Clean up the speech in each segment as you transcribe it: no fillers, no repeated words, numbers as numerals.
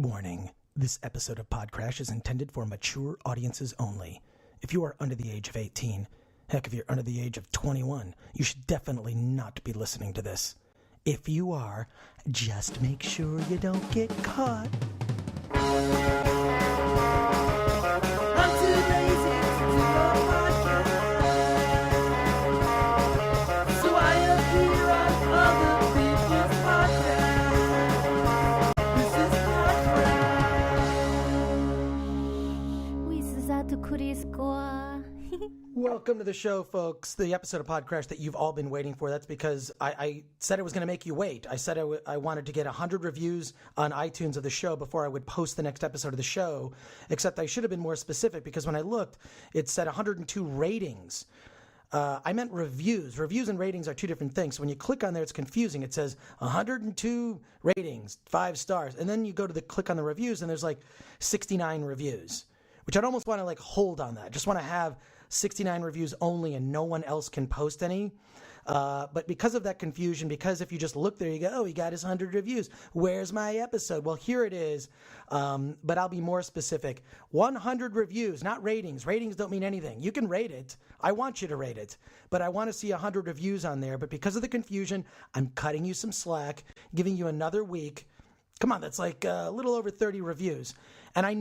Warning, this episode of PodCRASH is intended for mature audiences only. If you are under the age of 18, heck, if you're under the age of 21, you should definitely not be listening to this. If you are, just make sure you don't get caught. I'm too lazy to do a podcast, so I appear on other people's podcasts. This is PodCRASH. Oui, c'est ça, tout Chris, Gore. Welcome to the show, folks. The episode of PodCRASH that you've all been waiting for. That's because I said I was going to make you wait. I said I wanted to get 100 reviews on iTunes of the show before I would post the next episode of the show, except I should have been more specific because when I looked, it said 102 ratings. I meant reviews. Reviews and ratings are two different things. So when you click on there, it's confusing. It says 102 ratings, 5 stars. And then you go to click on the reviews, and there's like 69 reviews, which I'd almost want to hold on that. I just want to have 69 reviews only and no one else can post any. But because of that confusion, because if you just look there, you go, oh, he got his 100 reviews. Where's my episode? Well, here it is. But I'll be more specific. 100 reviews, not ratings. Ratings don't mean anything. You can rate it. I want you to rate it. But I want to see 100 reviews on there. But because of the confusion, I'm cutting you some slack, giving you another week. Come on, that's like a little over 30 reviews. And I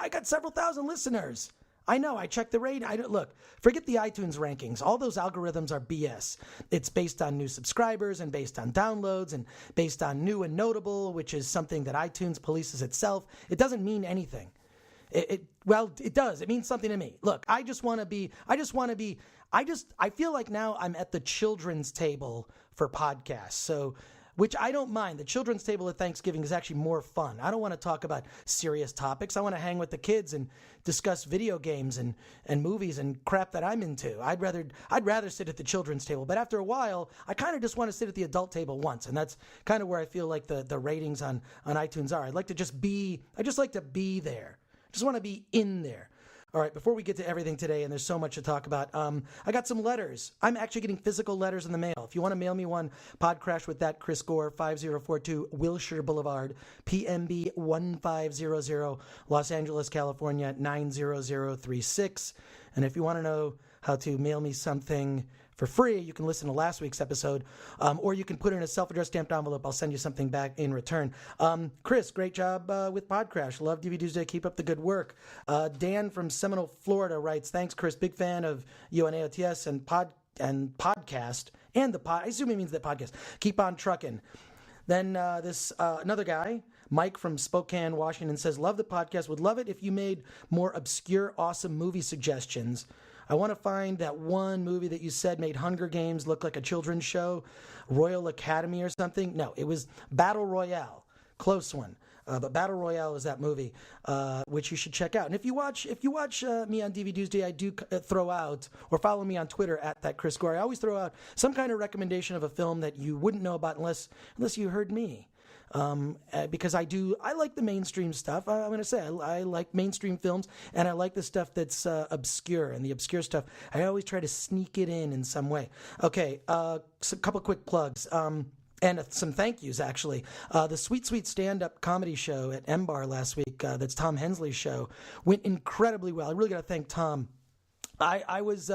got several thousand listeners. I know, I checked the rate. Look, forget the iTunes rankings. All those algorithms are BS. It's based on new subscribers and based on downloads and based on new and notable, which is something that iTunes polices itself. It doesn't mean anything. Well, it does. It means something to me. Look, I feel like now I'm at the children's table for podcasts. So, which I don't mind. The children's table at Thanksgiving is actually more fun. I don't want to talk about serious topics. I want to hang with the kids and discuss video games and movies and crap that I'm into. I'd rather sit at the children's table. But after a while, I kind of just want to sit at the adult table once. And that's kind of where I feel like the ratings on iTunes are. I just like to be there. I just want to be in there. All right, before we get to everything today, and there's so much to talk about, I got some letters. I'm actually getting physical letters in the mail. If you want to mail me one, PodCRASH with that, Chris Gore, 5042 Wilshire Boulevard, PMB 1500, Los Angeles, California, 90036. And if you want to know how to mail me something for free, you can listen to last week's episode, or you can put it in a self-addressed stamped envelope. I'll send you something back in return. Chris, great job with PodCRASH. Love DVD Tuesday. Keep up the good work. Dan from Seminole, Florida writes, thanks, Chris. Big fan of you on AOTS and podcast. And I assume he means the podcast. Keep on trucking. Then this another guy, Mike from Spokane, Washington, says, love the podcast. Would love it if you made more obscure, awesome movie suggestions. I want to find that one movie that you said made Hunger Games look like a children's show, Royal Academy or something. No, it was Battle Royale. Close one. But Battle Royale is that movie, which you should check out. And if you watch me on DVD Tuesday, I do throw out, or follow me on Twitter at that Chris Gore. I always throw out some kind of recommendation of a film that you wouldn't know about unless you heard me. Because I like the mainstream stuff. I'm going to say I like mainstream films, and I like the stuff that's obscure. And the obscure stuff, I always try to sneak it in some way. Okay, a couple quick plugs. And some thank yous, actually. The Sweet Sweet stand-up comedy show at M-Bar last week, that's Tom Hensley's show, went incredibly well. I really got to thank Tom. I was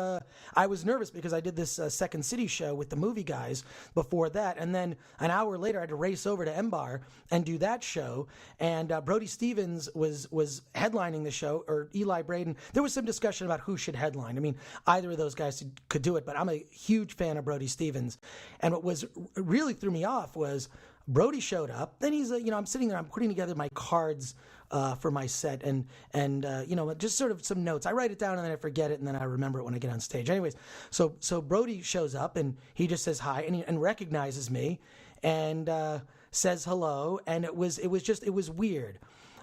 nervous because I did this Second City show with the movie guys before that, and then an hour later I had to race over to M-Bar and do that show. And Brody Stevens was headlining the show, or Eli Braden. There was some discussion about who should headline. I mean, either of those guys could do it, but I'm a huge fan of Brody Stevens. And what was really threw me off was Brody showed up. Then he's, I'm sitting there, I'm putting together my cards for my set, and just sort of some notes. I write it down and then I forget it, and then I remember it when I get on stage. Anyways, so Brody shows up and he just says hi and recognizes me and says hello, and it was weird.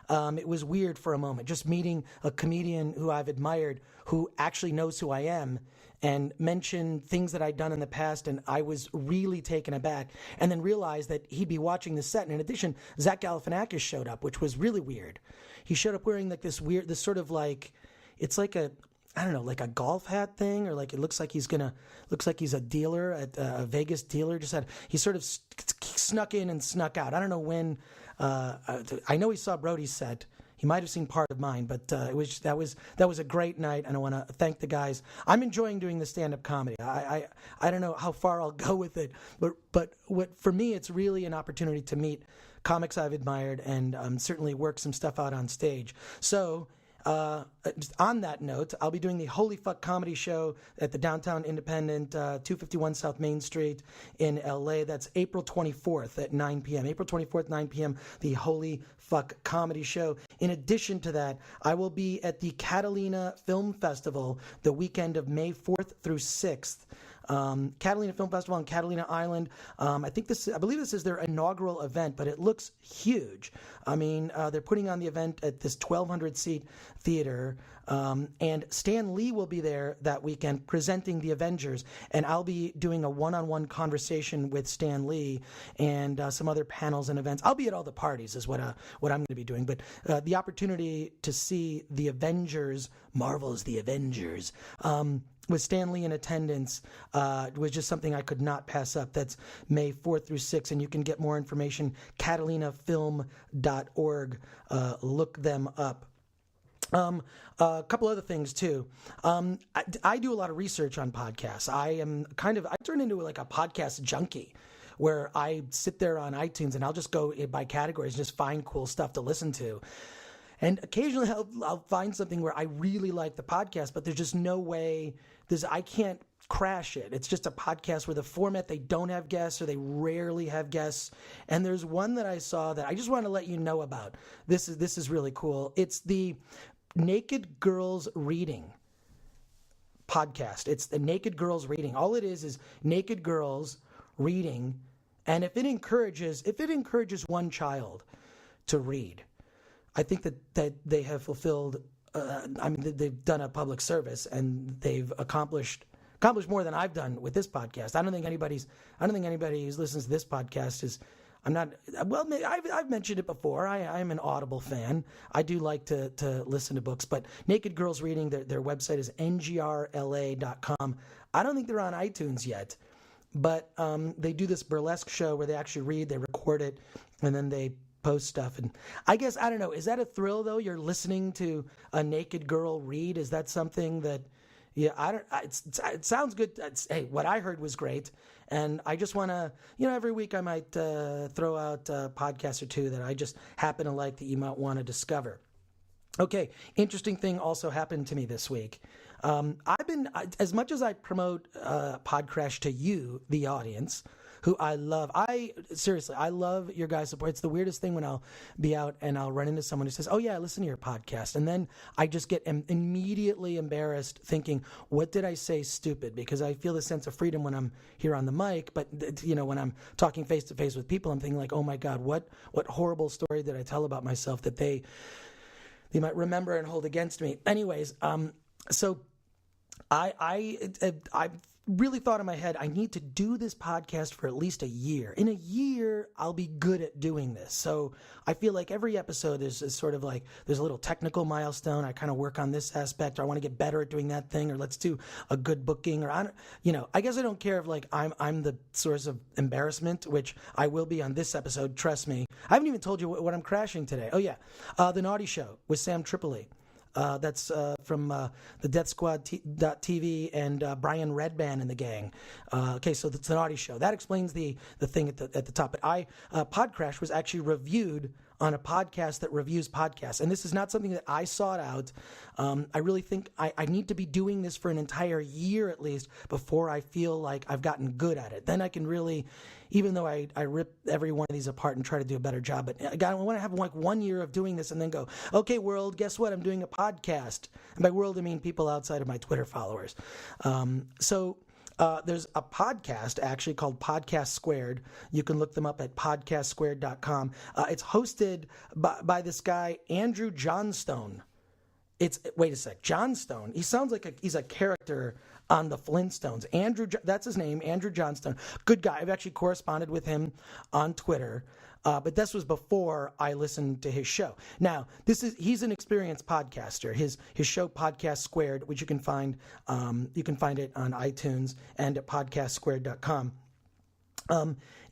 It was weird for a moment, just meeting a comedian who I've admired, who actually knows who I am, and mentioned things that I'd done in the past, and I was really taken aback, and then realized that he'd be watching the set. And in addition, Zach Galifianakis showed up, which was really weird. He showed up wearing like this sort of like, it's like a golf hat thing, or like it looks like he's a dealer at a Vegas dealer. He sort of snuck in and snuck out. I don't know when I know he saw Brody's set. He might have seen part of mine, but that was a great night, and I want to thank the guys. I'm enjoying doing the stand-up comedy. I don't know how far I'll go with it, but for me, it's really an opportunity to meet comics I've admired and certainly work some stuff out on stage. So. On that note, I'll be doing the Holy Fuck Comedy Show at the Downtown Independent, 251 South Main Street in LA. That's April 24th at 9 p.m. April 24th, 9 p.m., the Holy Fuck Comedy Show. In addition to that, I will be at the Catalina Film Festival the weekend of May 4th through 6th. Catalina Film Festival on Catalina Island. I believe this is their inaugural event, but it looks huge. I mean, they're putting on the event at this 1,200-seat theater, and Stan Lee will be there that weekend presenting The Avengers, and I'll be doing a one-on-one conversation with Stan Lee and some other panels and events. I'll be at all the parties is what I'm going to be doing, but the opportunity to see The Avengers, Marvel's The Avengers, with Stan Lee in attendance was just something I could not pass up. That's May 4th through 6th, and you can get more information, catalinafilm.org. Look them up. A couple other things too. I do a lot of research on podcasts. I turn into like a podcast junkie, where I sit there on iTunes and I'll just go by categories and just find cool stuff to listen to. And occasionally I'll find something where I really like the podcast, but there's just no way. I can't crash it. It's just a podcast where the format, they don't have guests or they rarely have guests. And there's one that I saw that I just want to let you know about. This is really cool. It's the Naked Girls Reading podcast. It's the Naked Girls Reading. All it is naked girls reading. And if it encourages one child to read, I think that they have fulfilled. They've done a public service and they've accomplished more than I've done with this podcast. I don't think anybody who listens to this podcast is. I'm not. Well, I've mentioned it before. I'm an Audible fan. I do like to listen to books. But Naked Girls Reading, their website is ngrla.com. I don't think they're on iTunes yet, but they do this burlesque show where they actually read, they record it, and then they post stuff. And I guess, I don't know, is that a thrill though? You're listening to a naked girl read? Is that something that, it sounds good. Hey, what I heard was great. And I just want to, every week I might throw out a podcast or two that I just happen to like that you might want to discover. Okay, interesting thing also happened to me this week. I've been, as much as I promote PodCRASH to you, the audience, who I love. I love your guys' support. It's the weirdest thing when I'll be out and I'll run into someone who says, "Oh yeah, I listen to your podcast," and then I just get immediately embarrassed, thinking, "What did I say stupid?" Because I feel a sense of freedom when I'm here on the mic, but when I'm talking face to face with people, I'm thinking like, "Oh my God, what horrible story did I tell about myself that they might remember and hold against me?" Anyways, so I really thought in my head, I need to do this podcast for at least a year. In a year, I'll be good at doing this. So I feel like every episode is sort of like, there's a little technical milestone. I kind of work on this aspect, or I want to get better at doing that thing, or let's do a good booking, or I guess I don't care if like I'm the source of embarrassment, which I will be on this episode. Trust me. I haven't even told you what I'm crashing today. Oh yeah. The Naughty Show with Sam Tripoli. That's from the Death Squad TV and Brian Redband and the gang. Okay, so it's the Naughty Show. That explains the thing at the top. But PodCRASH was actually reviewed on a podcast that reviews podcasts. And this is not something that I sought out. I really think I need to be doing this for an entire year at least before I feel like I've gotten good at it. Then I can really, even though I rip every one of these apart and try to do a better job, but I want to have like 1 year of doing this and then go, okay, world, guess what? I'm doing a podcast. And by world, I mean people outside of my Twitter followers. There's a podcast actually called Podcast Squared. You can look them up at podcastsquared.com. It's hosted by this guy, Andrew Johnstone. Wait a sec, Johnstone. He sounds like he's a character on the Flintstones. That's his name, Andrew Johnstone. Good guy. I've actually corresponded with him on Twitter. But this was before I listened to his show. Now, he's an experienced podcaster. His show Podcast Squared, which you can find it on iTunes and at podcastsquared.com.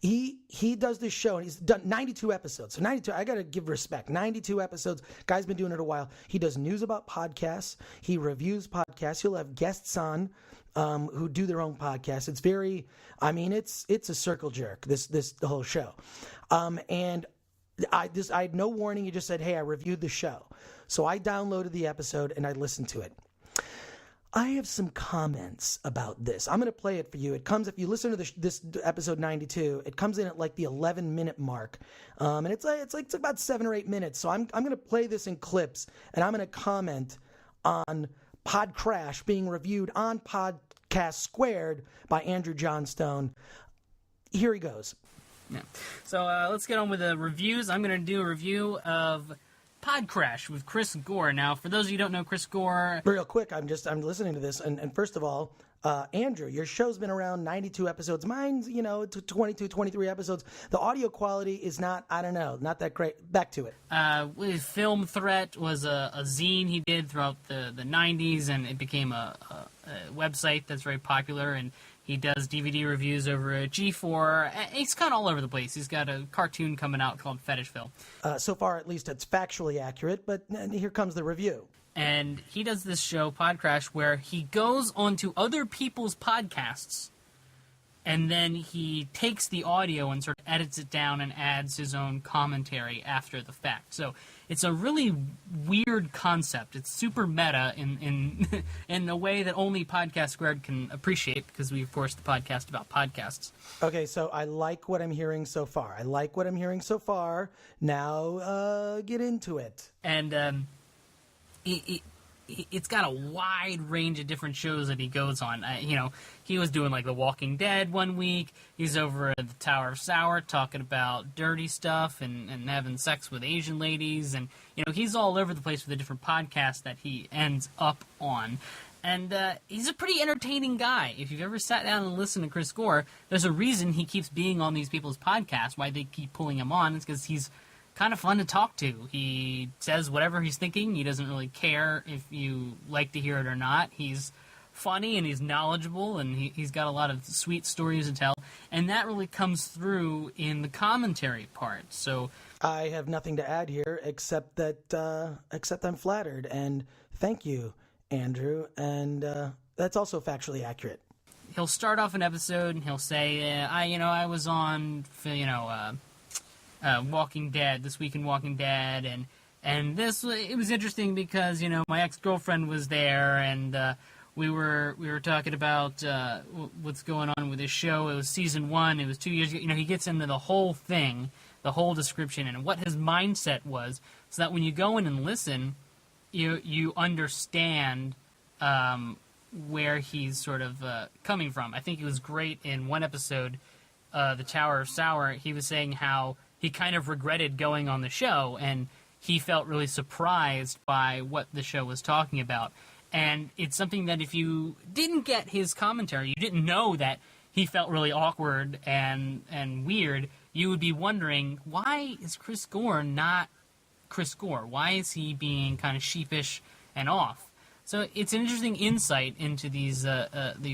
He does this show, and he's done 92 episodes. So 92, I got to give respect. 92 episodes. Guy's been doing it a while. He does news about podcasts. He reviews podcasts. He'll have guests on who do their own podcasts. It's very, I mean, it's a circle jerk, the whole show. And I had no warning. He just said, hey, I reviewed the show. So I downloaded the episode and I listened to it. I have some comments about this. I'm going to play it for you. It comes, if you listen to this episode 92, it comes in at like the 11-minute mark. And it's about 7 or 8 minutes. So I'm going to play this in clips, and I'm going to comment on PodCRASH being reviewed on Podcast Squared by Andrew Johnstone. Here he goes. Yeah. So let's get on with the reviews. I'm going to do a review of PodCRASH with Chris Gore. Now, for those of you who don't know Chris Gore... Real quick, I'm listening to this, and first of all, Andrew, your show's been around 92 episodes. Mine's, 22, 23 episodes. The audio quality is not, I don't know, not that great. Back to it. Film Threat was a zine he did throughout the 90s, and it became a website that's very popular, and he does DVD reviews over at G4. He's kind of all over the place. He's got a cartoon coming out called Fetishville. So far, at least, it's factually accurate, but here comes the review. And he does this show, PodCRASH, where he goes onto other people's podcasts, and then he takes the audio and sort of edits it down and adds his own commentary after the fact. So it's a really weird concept. It's super meta in in a way that only Podcast Squared can appreciate, because we, of course, the podcast about podcasts. Okay, so I like what I'm hearing so far. Now get into it. And it's got a wide range of different shows that he goes on. He was doing like The Walking Dead one week. He's over at the Tower of Sour talking about dirty stuff and having sex with Asian ladies. And, he's all over the place with the different podcasts that he ends up on. And he's a pretty entertaining guy. If you've ever sat down and listened to Chris Gore, there's a reason he keeps being on these people's podcasts, why they keep pulling him on. It's because he's kind of fun to talk to. He says whatever he's thinking. He doesn't really care if you like to hear it or not. He's funny and he's knowledgeable, and he's got a lot of sweet stories to tell, and that really comes through in the commentary part. So I have nothing to add here except I'm flattered, and thank you, Andrew, and that's also factually accurate. He'll start off an episode and he'll say, I was on, Walking Dead, This Week in Walking Dead, and it was interesting because, my ex-girlfriend was there, and we were talking about what's going on with this show. It was season 1, it was 2 years ago. He gets into the whole thing, the whole description, and what his mindset was, so that when you go in and listen, you understand where he's sort of coming from. I think it was great in one episode, The Tower of Sour. He was saying how he kind of regretted going on the show, and he felt really surprised by what the show was talking about. And it's something that if you didn't get his commentary, you didn't know that he felt really awkward and weird, you would be wondering, why is Chris Gore not Chris Gore? Why is he being kind of sheepish and off? So it's an interesting insight into these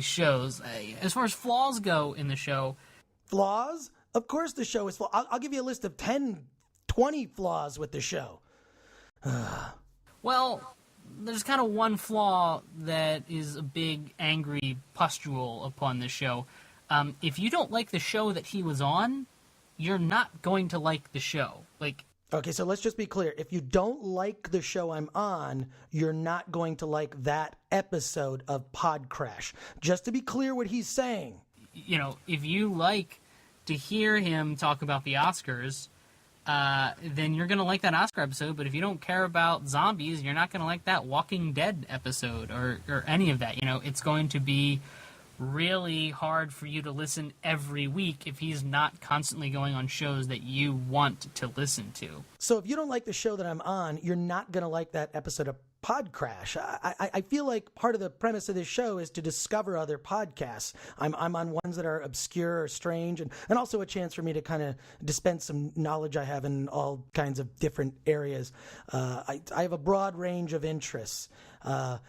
shows. As far as flaws go in the show... Flaws? Of course the show is flawed. I'll give you a list of 10, 20 flaws with the show. Well, there's kind of one flaw that is a big, angry pustule upon the show. If you don't like the show that he was on, you're not going to like the show. Okay, so let's just be clear. If you don't like the show I'm on, you're not going to like that episode of PodCRASH. Just to be clear what he's saying. If you like to hear him talk about the Oscars, then you're going to like that Oscar episode. But if you don't care about zombies, you're not going to like that Walking Dead episode or any of that. It's going to be really hard for you to listen every week if he's not constantly going on shows that you want to listen to. So if you don't like the show that I'm on, you're not going to like that episode of PodCRASH. I feel like part of the premise of this show is to discover other podcasts. I'm on ones that are obscure or strange, and also a chance for me to kind of dispense some knowledge I have in all kinds of different areas. I have a broad range of interests. But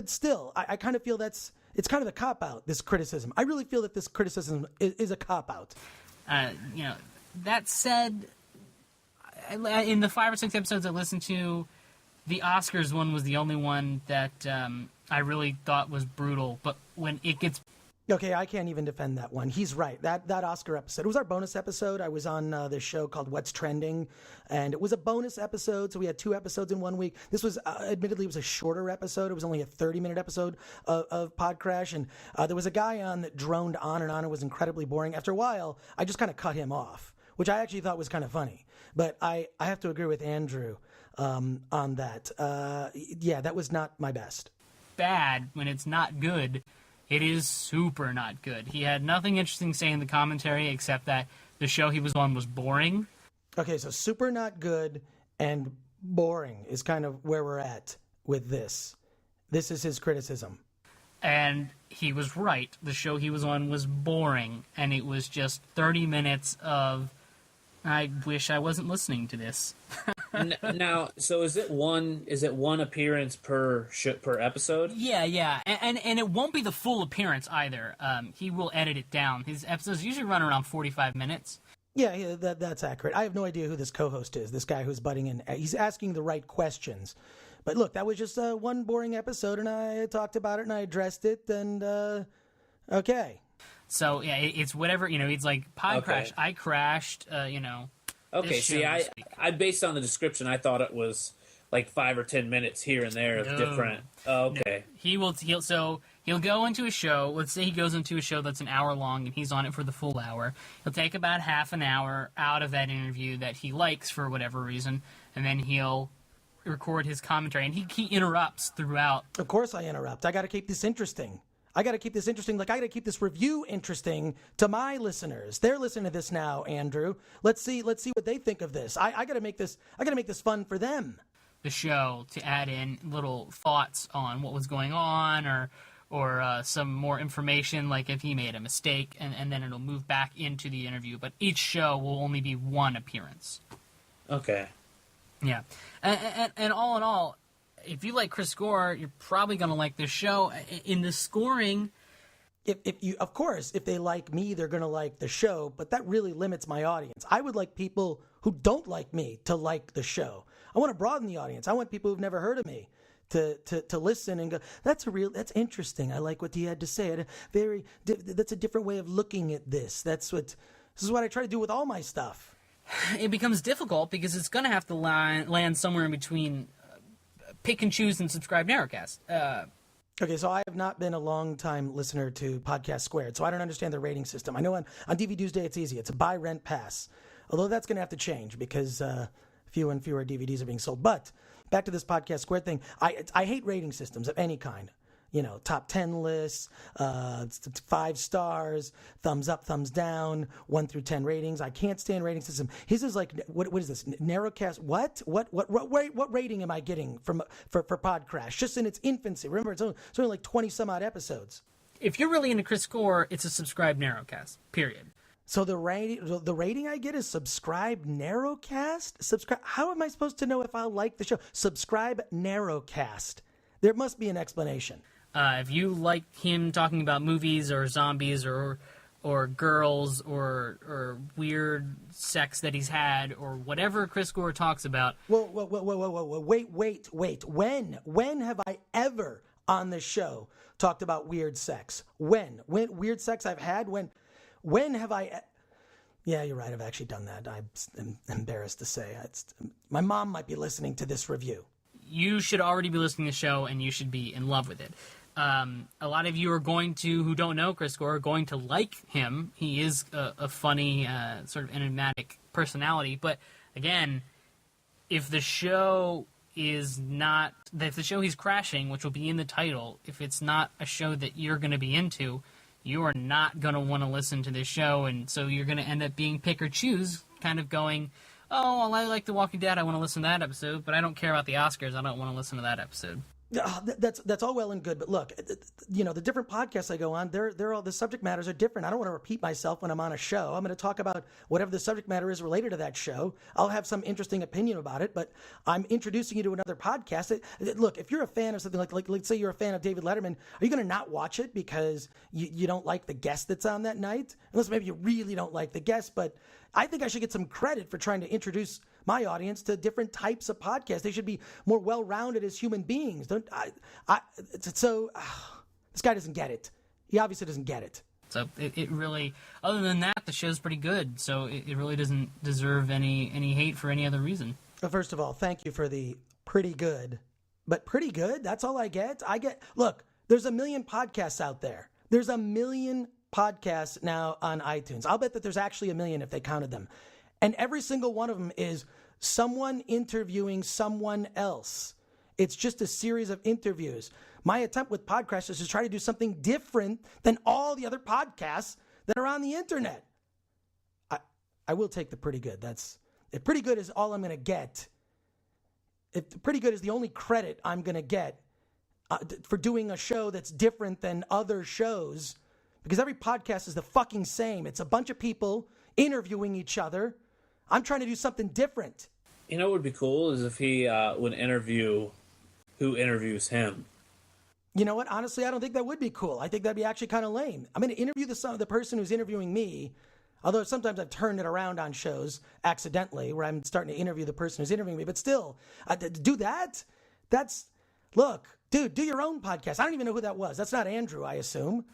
still, I kind of feel it's kind of a cop-out, this criticism. I really feel that this criticism is a cop-out. That said, in the 5 or 6 episodes I listened to, the Oscars one was the only one that I really thought was brutal. But when it gets... Okay, I can't even defend that one. He's right. That Oscar episode, it was our bonus episode. I was on this show called What's Trending, and it was a bonus episode, so we had 2 episodes in 1 week. This was, admittedly, it was a shorter episode. It was only a 30-minute episode of PodCRASH, and there was a guy on that droned on and on. It was incredibly boring. After a while, I just kind of cut him off, which I actually thought was kind of funny. But I have to agree with Andrew on that. Yeah, that was not my best. Bad when it's not good. It is super not good. He had nothing interesting to say in the commentary except that the show he was on was boring. Okay, so super not good and boring is kind of where we're at with this. This is his criticism. And he was right. The show he was on was boring, and it was just 30 minutes of, I wish I wasn't listening to this. Now, so is it one appearance per episode? Yeah, and it won't be the full appearance either. He will edit it down. His episodes usually run around 45 minutes. Yeah, that's accurate. I have no idea who this co-host is, this guy who's butting in. He's asking the right questions. But look, that was just one boring episode, and I talked about it, and I addressed it, and okay. So, yeah, it's whatever, it's like, PodCRASH, Okay. I crashed, Okay, see, I based on the description, I thought it was like 5 or 10 minutes here and there of different. Oh, okay. No. He'll go into a show. Let's say he goes into a show that's an hour long and he's on it for the full hour. He'll take about half an hour out of that interview that he likes for whatever reason, and then he'll record his commentary. And he interrupts throughout. Of course I interrupt. I got to keep this interesting. Like, I got to keep this review interesting to my listeners. They're listening to this now, Andrew. Let's see what they think of this. I got to make this fun for them. The show to add in little thoughts on what was going on, or some more information, like if he made a mistake, and then it'll move back into the interview. But each show will only be 1 appearance. Okay. Yeah, and all in all, if you like Chris Gore, you're probably going to like this show. In the scoring, if they like me, they're going to like the show, but that really limits my audience. I would like people who don't like me to like the show. I want to broaden the audience. I want people who've never heard of me to listen and go, that's interesting. I like what he had to say. That's a different way of looking at this. This is what I try to do with all my stuff. It becomes difficult because it's going to have to land somewhere in between pick and choose and subscribe narrowcast. Okay, so I have not been a long-time listener to Podcast Squared, so I don't understand the rating system. I know on DVD Tuesday it's easy. It's a buy, rent, pass. Although that's going to have to change because fewer and fewer DVDs are being sold. But back to this Podcast Squared thing, I hate rating systems of any kind. Top 10 lists, 5 stars, thumbs up, thumbs down, 1 through 10 ratings. I can't stand rating system. His is like, what is this? Narrowcast? What rating am I getting for PodCRASH? Just in its infancy. Remember, it's only like 20 some odd episodes. If you're really into Chris Gore, it's a subscribe narrowcast. Period. So the rating I get is subscribe narrowcast? Subscribe. How am I supposed to know if I like the show? Subscribe narrowcast. There must be an explanation. If you like him talking about movies or zombies or girls or weird sex that he's had or whatever Chris Gore talks about. Whoa, wait. When have I ever on this show talked about weird sex? When weird sex I've had? When have I? Yeah, you're right. I've actually done that. I'm embarrassed to say. My mom might be listening to this review. You should already be listening to the show, and you should be in love with it. A lot of you who don't know Chris Gore, are going to like him. He is a funny, sort of enigmatic personality. But again, if the show he's crashing, which will be in the title, if it's not a show that you're going to be into, you are not going to want to listen to this show, and so you're going to end up being pick or choose, kind of going, oh, well, I like The Walking Dead, I want to listen to that episode, but I don't care about the Oscars, I don't want to listen to that episode. That's all well and good, but look, the different podcasts I go on, they're all, the subject matters are different. I don't want to repeat myself when I'm on a show. I'm going to talk about whatever the subject matter is related to that show. I'll have some interesting opinion about it, but I'm introducing you to another podcast. Look, if you're a fan of something like let's say you're a fan of David Letterman, are you going to not watch it because you don't like the guest that's on that night? Unless maybe you really don't like the guest, but I think I should get some credit for trying to introduce my audience to different types of podcasts. They should be more well-rounded as human beings. This guy doesn't get it. He obviously doesn't get it. So it really, other than that, the show's pretty good. So it really doesn't deserve any hate for any other reason. Well, first of all, thank you for the pretty good. But pretty good? That's all I get? Look, there's a million podcasts out there. There's a million podcasts now on iTunes. I'll bet that there's actually a million if they counted them. And every single one of them is someone interviewing someone else. It's just a series of interviews. My attempt with PodCRASH is to try to do something different than all the other podcasts that are on the internet. I will take the pretty good. If pretty good is all I'm going to get, if pretty good is the only credit I'm going to get for doing a show that's different than other shows, because every podcast is the fucking same. It's a bunch of people interviewing each other. I'm trying to do something different. You know what would be cool is if he would interview who interviews him. You know what? Honestly, I don't think that would be cool. I think that'd be actually kind of lame. I'm going to interview the person who's interviewing me, although sometimes I've turned it around on shows accidentally where I'm starting to interview the person who's interviewing me. But still, do that? Look, dude, do your own podcast. I don't even know who that was. That's not Andrew, I assume.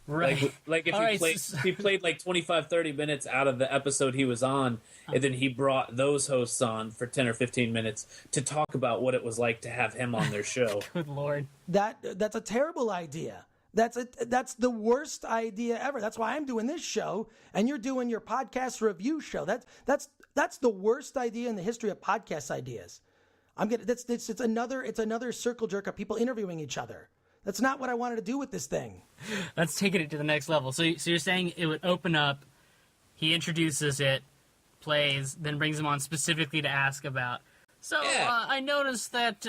Right. Like if he played like 25, 30 minutes out of the episode he was on, and then he brought those hosts on for 10 or 15 minutes to talk about what it was like to have him on their show. Good Lord. That's a terrible idea. That's the worst idea ever. That's why I'm doing this show and you're doing your podcast review show. That's the worst idea in the history of podcast ideas. It's another circle jerk of people interviewing each other. That's not what I wanted to do with this thing. That's taking it to the next level. So you're saying it would open up, he introduces it, plays, then brings him on specifically to ask about. So I noticed that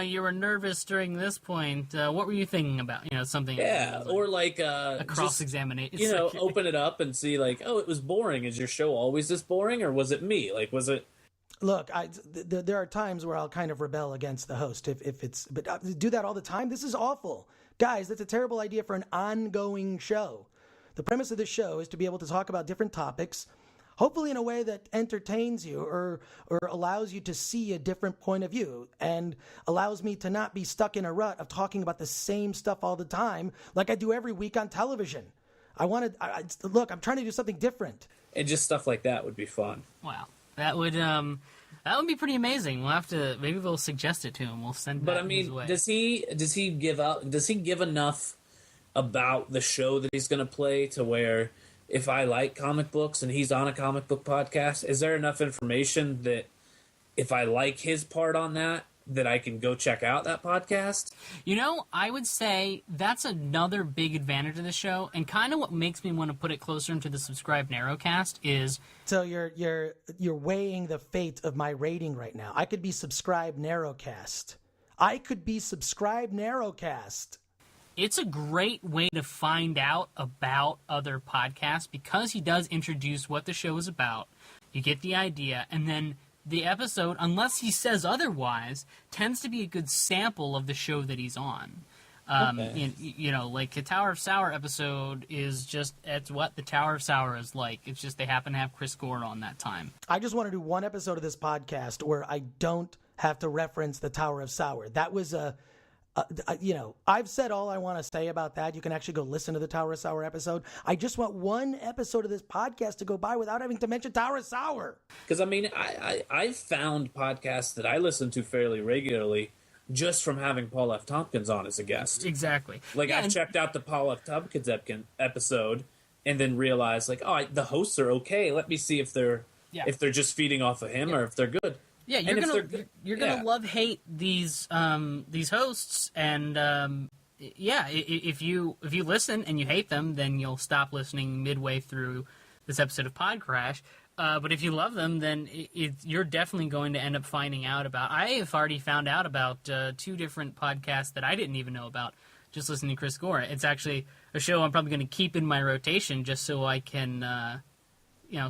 you were nervous during this point. What were you thinking about? Something. Yeah, or like a cross-examination. Open it up and see like, oh, it was boring. Is your show always this boring, or was it me? Like, was it? Look, there are times where I'll kind of rebel against the host if it's, but do that all the time. This is awful, guys. That's a terrible idea for an ongoing show. The premise of this show is to be able to talk about different topics, hopefully in a way that entertains you or allows you to see a different point of view and allows me to not be stuck in a rut of talking about the same stuff all the time like I do every week on television. Look, I'm trying to do something different. And just stuff like that would be fun. Wow. That would be pretty amazing. Maybe we'll suggest it to him. We'll send that his way. Does he give enough about the show that he's going to play to where if I like comic books and he's on a comic book podcast, is there enough information that if I like his part on that I can go check out that podcast? I would say that's another big advantage of the show, and kind of what makes me want to put it closer into the subscribe narrowcast is. So you're weighing the fate of my rating right now. I could be subscribe narrowcast. It's a great way to find out about other podcasts because he does introduce what the show is about. You get the idea, and then the episode, unless he says otherwise, tends to be a good sample of the show that he's on. Okay. Like the Tower of Sour episode it's what the Tower of Sour is like. It's just they happen to have Chris Gore on that time. I just want to do one episode of this podcast where I don't have to reference the Tower of Sour. That was I've said all I want to say about that. You can actually go listen to the Tower of Sour episode. I just want one episode of this podcast to go by without having to mention Tower of Sour. Because, I've found podcasts that I listen to fairly regularly just from having Paul F. Tompkins on as a guest. Exactly. I've checked out the Paul F. Tompkins episode and then realized, the hosts are okay. Let me see if they're just feeding off of him or if they're good. Yeah, you're gonna love-hate these hosts, and if you listen and you hate them, then you'll stop listening midway through this episode of PodCRASH. But if you love them, then you're definitely going to end up finding out about. I have already found out about 2 different podcasts that I didn't even know about just listening to Chris Gore. It's actually a show I'm probably going to keep in my rotation just so I can,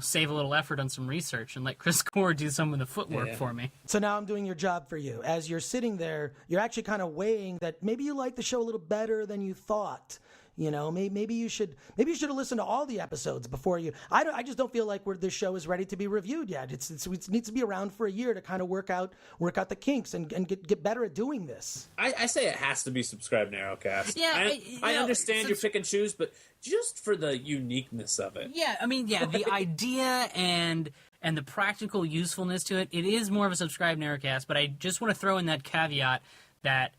save a little effort on some research and let Chris Gore do some of the footwork for me. So now I'm doing your job for you. As you're sitting there, you're actually kind of weighing that maybe you like the show a little better than you thought. Maybe you should have listened to all the episodes before you. I just don't feel like this show is ready to be reviewed yet. It needs to be around for a year to kind of work out the kinks and get better at doing this. I say it has to be subscribed Narrowcast. Yeah, I understand you're pick and choose, but just for the uniqueness of it. Yeah, I mean, the idea and the practical usefulness to it is more of a subscribed Narrowcast. But I just want to throw in that caveat that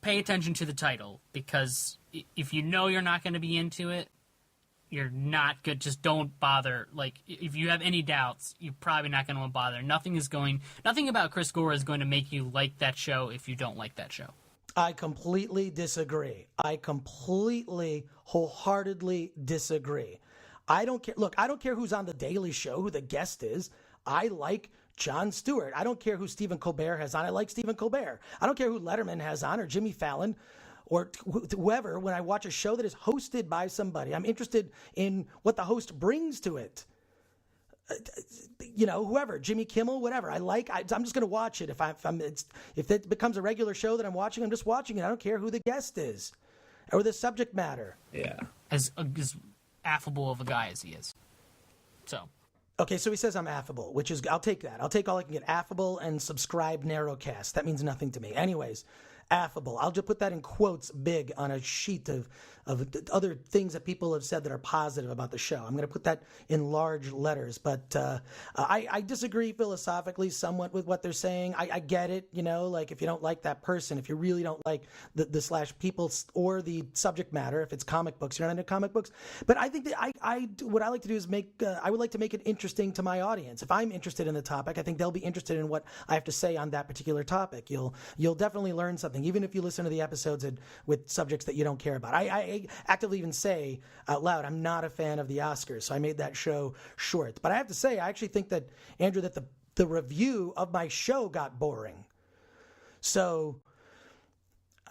pay attention to the title, because if you know you're not going to be into it, you're not good. Just don't bother. Like, if you have any doubts, you're probably not going to bother. Nothing about Chris Gore is going to make you like that show if you don't like that show. I completely disagree. I completely, wholeheartedly disagree. I don't care. Look, I don't care who's on The Daily Show, who the guest is. I like Jon Stewart. I don't care who Stephen Colbert has on. I like Stephen Colbert. I don't care who Letterman has on or Jimmy Fallon or whoever. When I watch a show that is hosted by somebody, I'm interested in what the host brings to it. Whoever, Jimmy Kimmel, whatever. I'm just going to watch it. If it becomes a regular show that I'm watching, I'm just watching it. I don't care who the guest is or the subject matter. Yeah. As affable of a guy as he is. So. Okay, so he says I'm affable, which is, I'll take that. I'll take all I can get. Affable and subscribe Narrowcast. That means nothing to me. Anyways, affable. I'll just put that in quotes big on a sheet of other things that people have said that are positive about the show. I'm going to put that in large letters. But I disagree philosophically somewhat with what they're saying. I get it, like if you don't like that person, if you really don't like the slash people or the subject matter, if it's comic books, you're not into comic books. But I think that what I like to do is I would like to make it interesting to my audience. If I'm interested in the topic, I think they'll be interested in what I have to say on that particular topic. You'll definitely learn something, even if you listen to the episodes with subjects that you don't care about. I actively even say out loud, I'm not a fan of the Oscars, so I made that show short. But I have to say, I actually think that, Andrew, that the review of my show got boring. So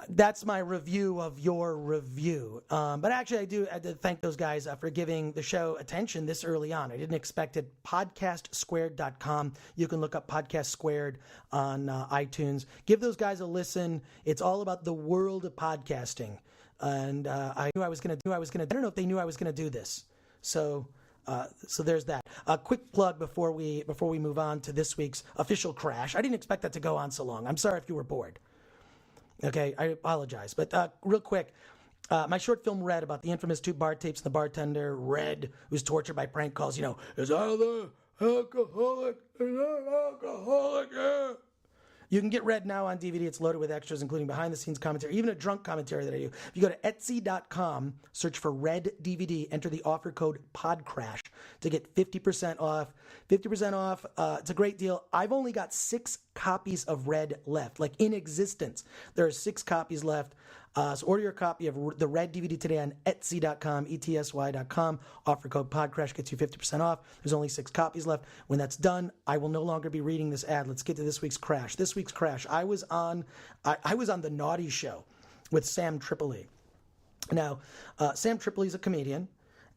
that's my review of your review. But actually, I have to thank those guys for giving the show attention this early on. I didn't expect it. PodCastSquared.com. You can look up Podcast Squared on iTunes. Give those guys a listen. It's all about the world of podcasting. And I knew I was going to. I don't know if they knew I was going to do this. So there's that. A quick plug before we move on to this week's official crash. I didn't expect that to go on so long. I'm sorry if you were bored. Okay, I apologize. But real quick, my short film Red, about the infamous 2 bar tapes and the bartender, Red, who's tortured by prank calls, is either alcoholic or not alcoholic, yeah. You can get Red now on DVD. It's loaded with extras, including behind-the-scenes commentary, even a drunk commentary that I do. If you go to Etsy.com, search for Red DVD, enter the offer code PodCRASH to get 50% off. 50% off. It's a great deal. I've only got 6 copies of Red left, like in existence. There are 6 copies left. So order your copy of the Red DVD today on Etsy.com, ETSY.com. Offer code PodCRASH gets you 50% off. There's only 6 copies left. When that's done, I will no longer be reading this ad. Let's get to this week's crash. This week's crash. I was on The Naughty Show with Sam Tripoli. Now, Sam Tripoli is a comedian.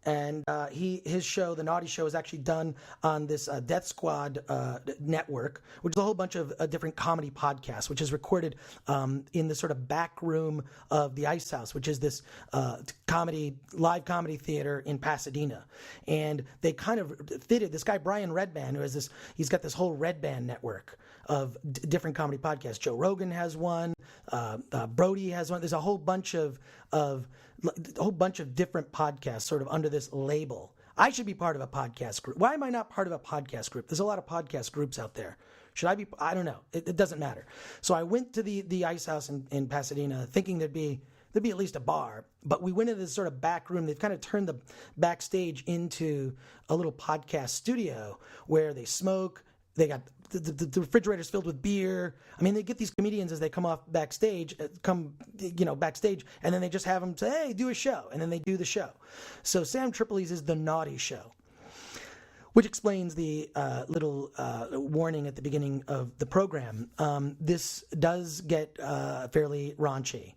And his show, The Naughty Show, is actually done on this Death Squad network, which is a whole bunch of different comedy podcasts, which is recorded in the sort of back room of the Ice House, which is this live comedy theater in Pasadena. And they kind of fitted this guy, Brian Redband, who has he's got this whole Redband network of different comedy podcasts. Joe Rogan has one, Brody has one. There's a whole bunch of different podcasts sort of under this label. I should be part of a podcast group. Why am I not part of a podcast group? There's a lot of podcast groups out there. Should I be? I don't know. It doesn't matter. So I went to the Ice House in Pasadena thinking there'd be at least a bar, but we went into this sort of back room. They've kind of turned the backstage into a little podcast studio where they smoke. They got the refrigerators filled with beer. I mean, they get these comedians as they come backstage, backstage, and then they just have them say, hey, do a show. And then they do the show. So Sam Tripoli's is The Naughty Show. Which explains the little warning at the beginning of the program. This does get fairly raunchy.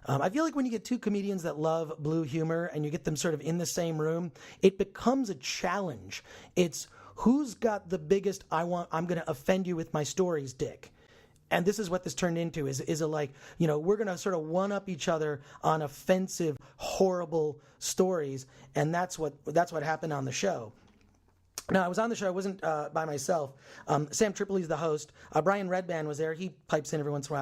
I feel like when you get two comedians that love blue humor and you get them sort of in the same room, it becomes a challenge. It's who's got the biggest I'm going to offend you with my stories dick. And this is what this turned into, is a like, we're going to sort of one-up each other on offensive, horrible stories. And that's what happened on the show. Now, I was on the show. I wasn't by myself. Sam Tripoli is the host. Brian Redband was there. He pipes in every once in a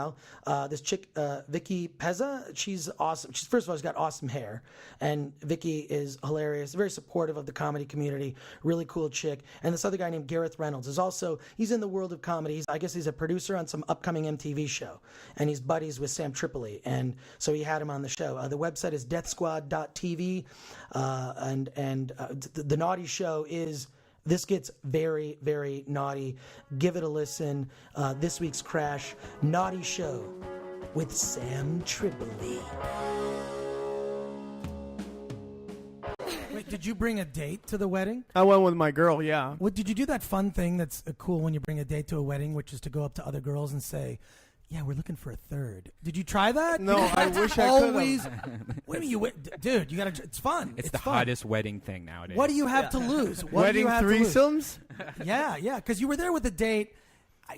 while. This chick, Vicky Pezza, she's awesome. First of all, she's got awesome hair. And Vicky is hilarious, very supportive of the comedy community, really cool chick. And this other guy named Gareth Reynolds is also, he's in the world of comedy. I guess he's a producer on some upcoming MTV show. And he's buddies with Sam Tripoli. And so he had him on the show. The website is deathsquad.tv. The naughty show is... This gets very, very naughty. Give it a listen. This week's Crash, Naughty Show with Sam Tripoli. Wait, did you bring a date to the wedding? I went with my girl, yeah. What, did you do that fun thing that's cool when you bring a date to a wedding, which is to go up to other girls and say, yeah, we're looking for a third. Did you try that? No, I wish I could have. Wait a minute, dude, you gotta. It's fun. It's the fun. Hottest wedding thing nowadays. What do you have to lose? Wedding threesomes? Yeah, because you were there with a date.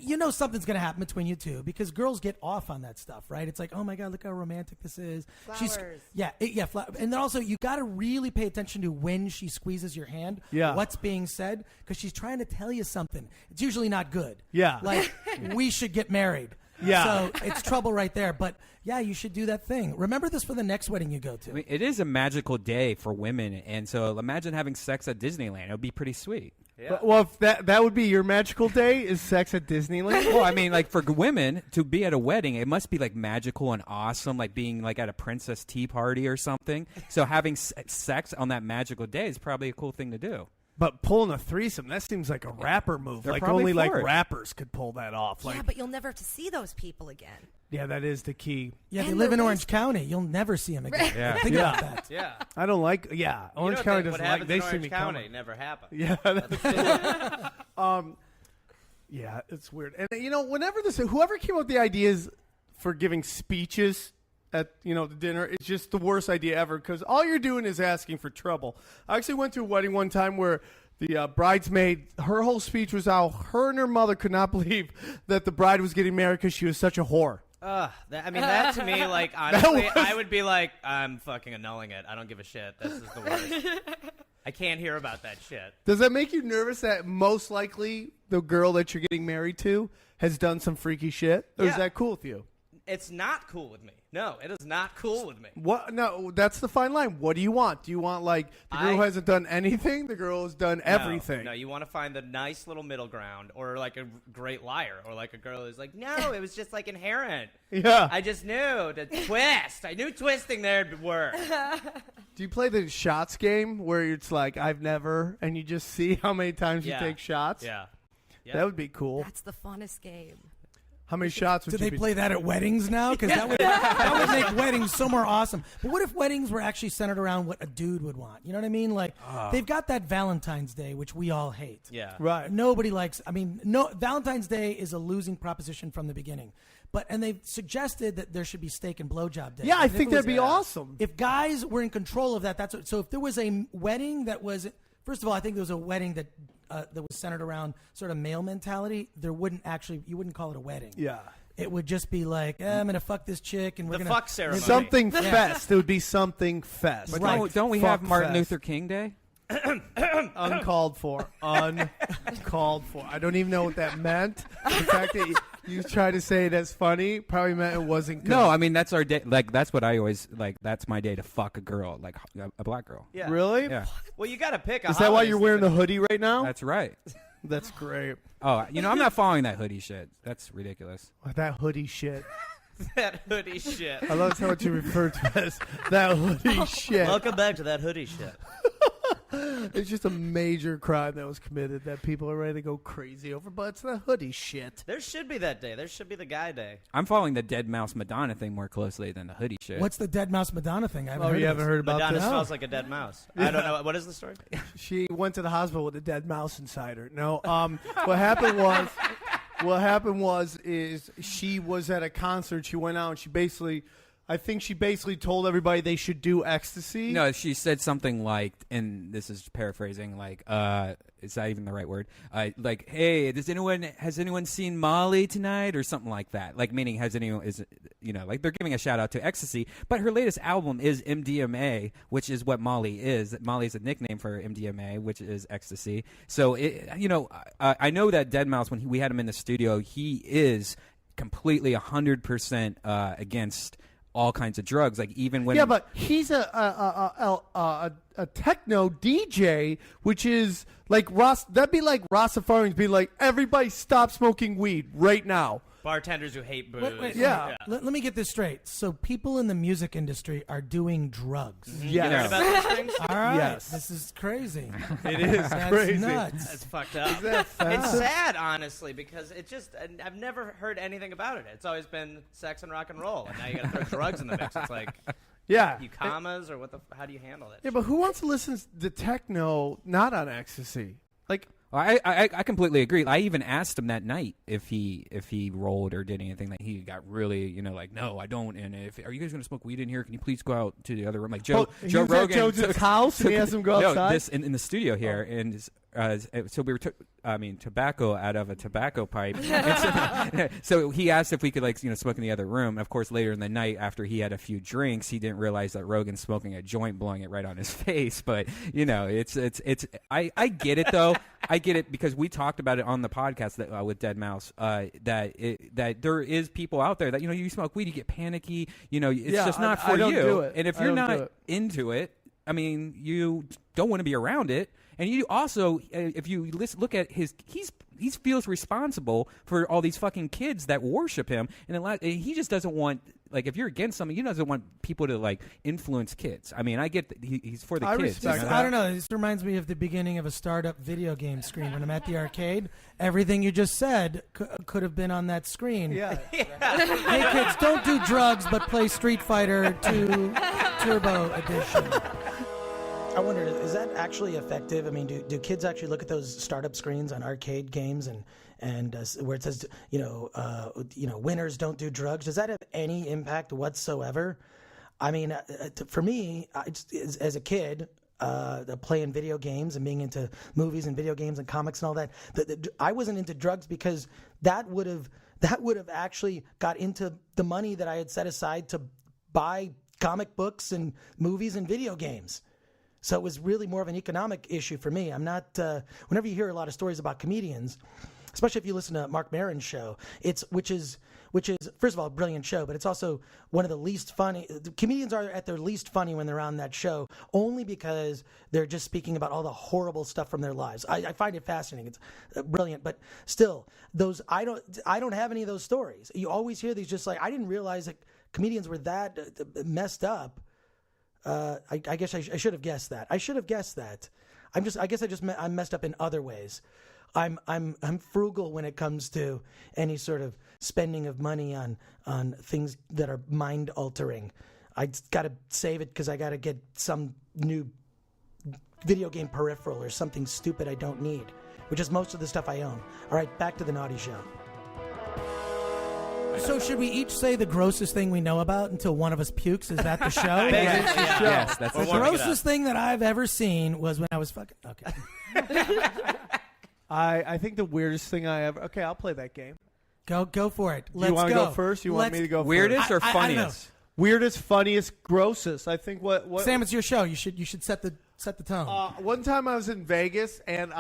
You know something's going to happen between you two because girls get off on that stuff, right? It's like, oh my God, look how romantic this is. Flowers. And then also you got to really pay attention to when she squeezes your hand, what's being said, because she's trying to tell you something. It's usually not good. Yeah. Like, we should get married. Yeah. So it's trouble right there. But yeah, you should do that thing. Remember this for the next wedding you go to. I mean, it is a magical day for women, and so imagine having sex at Disneyland. It would be pretty sweet. Yeah. Well, if that would be your magical day, is sex at Disneyland? Well, I mean, like for women to be at a wedding, it must be like magical and awesome, like being like at a princess tea party or something. So having sex on that magical day is probably a cool thing to do. But pulling a threesome, that seems like a rapper move. They're like probably only like for it. rappers could pull that off. Like, Yeah, but you'll never have to see those people again. yeah, that is the key. Yeah, they And live the in Orange rest- County. You'll never see them again. Yeah. Think about that. Yeah. I don't like. Yeah, Orange County doesn't what like. happens They in see Orange me County coming. never happened. Yeah, yeah, it's weird. And whenever whoever came up with the ideas for giving speeches at the dinner, it's just the worst idea ever because all you're doing is asking for trouble. I actually went to a wedding one time where the bridesmaid, her whole speech was how her and her mother could not believe that the bride was getting married because she was such a whore. That to me, like, honestly, I would be like, I'm fucking annulling it. I don't give a shit. This is the worst. I can't hear about that shit. Does that make you nervous that most likely the girl that you're getting married to has done some freaky shit? Or is Yeah. that cool with you? It's not cool with me. No, it is not cool with me. What? No, that's the fine line. What do you want? Do you want like the girl who hasn't done anything, the girl who's done everything? No, you want to find the nice little middle ground, or like a great liar, or like a girl who's like, no, it was just like inherent. Yeah. I just knew the twist. I knew twisting there would work. Do you play the shots game where it's like I've never, and you just see how many times you take shots? Yeah. That would be cool. That's the funnest game. How many shots would Do you they be? play that at weddings now? Because that would make weddings so more awesome. But what if weddings were actually centered around what a dude would want? You know what I mean? Like, they've got that Valentine's Day, which we all hate. Yeah. Right. Nobody likes. I mean, no. Valentine's Day is a losing proposition from the beginning. And they've suggested that there should be steak and blowjob day. Yeah, I And if think it was- that'd be awesome. If guys were in control of that, that's what, so. If there was a wedding that was, first of all, I think there was a wedding that was centered around sort of male mentality. You wouldn't call it a wedding. Yeah. It would just be like, I'm gonna fuck this chick, and we're The gonna fuck ceremony. Something fest. It would be something fest. But Like, don't we fuck have Martin fest. Luther King Day? Uncalled for. Uncalled for. I don't even know what that meant. The fact that you tried to say it as funny probably meant it wasn't good. No, I mean that's our day. Like that's what I always like. That's my day to fuck a girl, like a black girl. Yeah. Really? Yeah, Well, you got to pick. Is that why you're wearing the hoodie right now? that's right. That's great. Oh, I'm not following that hoodie shit. That's ridiculous. That hoodie shit. that hoodie shit? I love how much you refer to as that hoodie shit. Welcome back to that hoodie shit. It's just a major crime that was committed that people are ready to go crazy over, but it's the hoodie shit. There should be that day. There should be the guy day. I'm following the Dead Mouse Madonna thing more closely than the hoodie shit. What's the Dead Mouse Madonna thing? I You haven't heard about Madonna this? smells like a dead mouse. I don't know. What is the story? She went to the hospital with a dead mouse inside her. No, what happened was is she was at a concert. She went out and I think she basically told everybody they should do ecstasy. No, she said something like, and this is paraphrasing, like, it's not even the right word, like, hey, has anyone seen Molly tonight, or something like that? Like, meaning, like they're giving a shout out to ecstasy. But her latest album is MDMA, which is what Molly is. Molly is a nickname for MDMA, which is ecstasy. So, I know that Dead Mouse, when we had him in the studio, he is completely 100% against all kinds of drugs, like even when but he's a techno DJ, which is like that'd be like Rastafarians being like, everybody stop smoking weed right now. Bartenders who hate booze. Wait, Yeah. Let me get this straight. So people in the music industry are doing drugs. Yes. You heard about those things? All right. Yes. This is crazy. It is That's crazy. nuts. That's fucked up. that It's sad, honestly, because I've never heard anything about it. It's always been sex and rock and roll, and now you got to throw drugs in the mix. It's like, Yeah. you commas, or how do you handle it? Yeah, but who wants to listen to techno not on ecstasy? Like, I completely agree. I even asked him that night if he rolled or did anything. That he got really, like, no, I don't. And are you guys going to smoke weed in here? Can you please go out to the other room? Like Joe Rogan. Joe's house, and he has him go outside. This in the studio here, and so we were tobacco out of a tobacco pipe. So he asked if we could smoke in the other room. Of course, later in the night, after he had a few drinks, he didn't realize that Rogan's smoking a joint, blowing it right on his face. But it's I get it though. I get it because we talked about it on the podcast with Dead Mouse that there is people out there that you smoke weed, you get panicky. It's just not for I don't you. do it. And if I you're don't do not it. into it, I mean, you don't want to be around it. And you also, if you look at he feels responsible for all these fucking kids that worship him, and he just doesn't want, if you're against something, he doesn't want people to influence kids. I mean, I get that he's for the kids. respect that. I don't know. This reminds me of the beginning of a startup video game screen. When I'm at the arcade, everything you just said could have been on that screen. yeah. Hey kids, don't do drugs, but play Street Fighter 2 Turbo Edition. I wonder, is that actually effective? I mean, do kids actually look at those startup screens on arcade games and where it says, winners don't do drugs? Does that have any impact whatsoever? I mean, for me, as a kid, playing video games and being into movies and video games and comics and all that, I wasn't into drugs because that would have actually got into the money that I had set aside to buy comic books and movies and video games. So it was really more of an economic issue for me. I'm not. Whenever you hear a lot of stories about comedians, especially if you listen to Mark Maron's show, which is first of all a brilliant show, but it's also one of the least funny. Comedians are at their least funny when they're on that show, only because they're just speaking about all the horrible stuff from their lives. I find it fascinating. It's brilliant, but still, I don't have any of those stories. You always hear these just I didn't realize that comedians were that messed up. I guess I should have guessed that. I'm messed up in other ways. I'm frugal when it comes to any sort of spending of money on things that are mind altering. I got to save it because I got to get some new video game peripheral or something stupid I don't need, which is most of the stuff I own. All right, back to the naughty show. So should we each say the grossest thing we know about until one of us pukes? Is that the show? Yes, that's The grossest thing that I've ever seen was when I was fucking... Okay. I think the weirdest thing I ever... Okay, I'll play that game. Go for it. Do you want to go first? You want me to go Weirdest first? or funniest? I don't know. Weirdest, funniest, grossest. I think what Sam, it's your show. You should set the tone. One time I was in Vegas and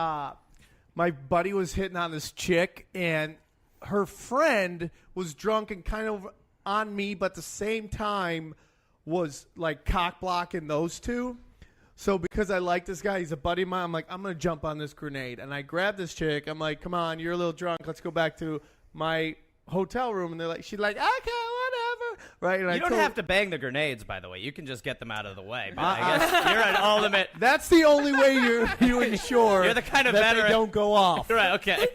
my buddy was hitting on this chick and her friend was drunk and kind of on me, but at the same time was cock blocking those two. So because I like this guy, he's a buddy of mine, I'm like, I'm going to jump on this grenade. And I grab this chick. I'm like, come on, you're a little drunk. Let's go back to my hotel room. And she's like, okay, whatever. right? And You don't have to bang the grenades, by the way. You can just get them out of the way. But I guess you're an ultimate. That's the only way you ensure You're the kind of that veteran. they don't go off. Right, okay.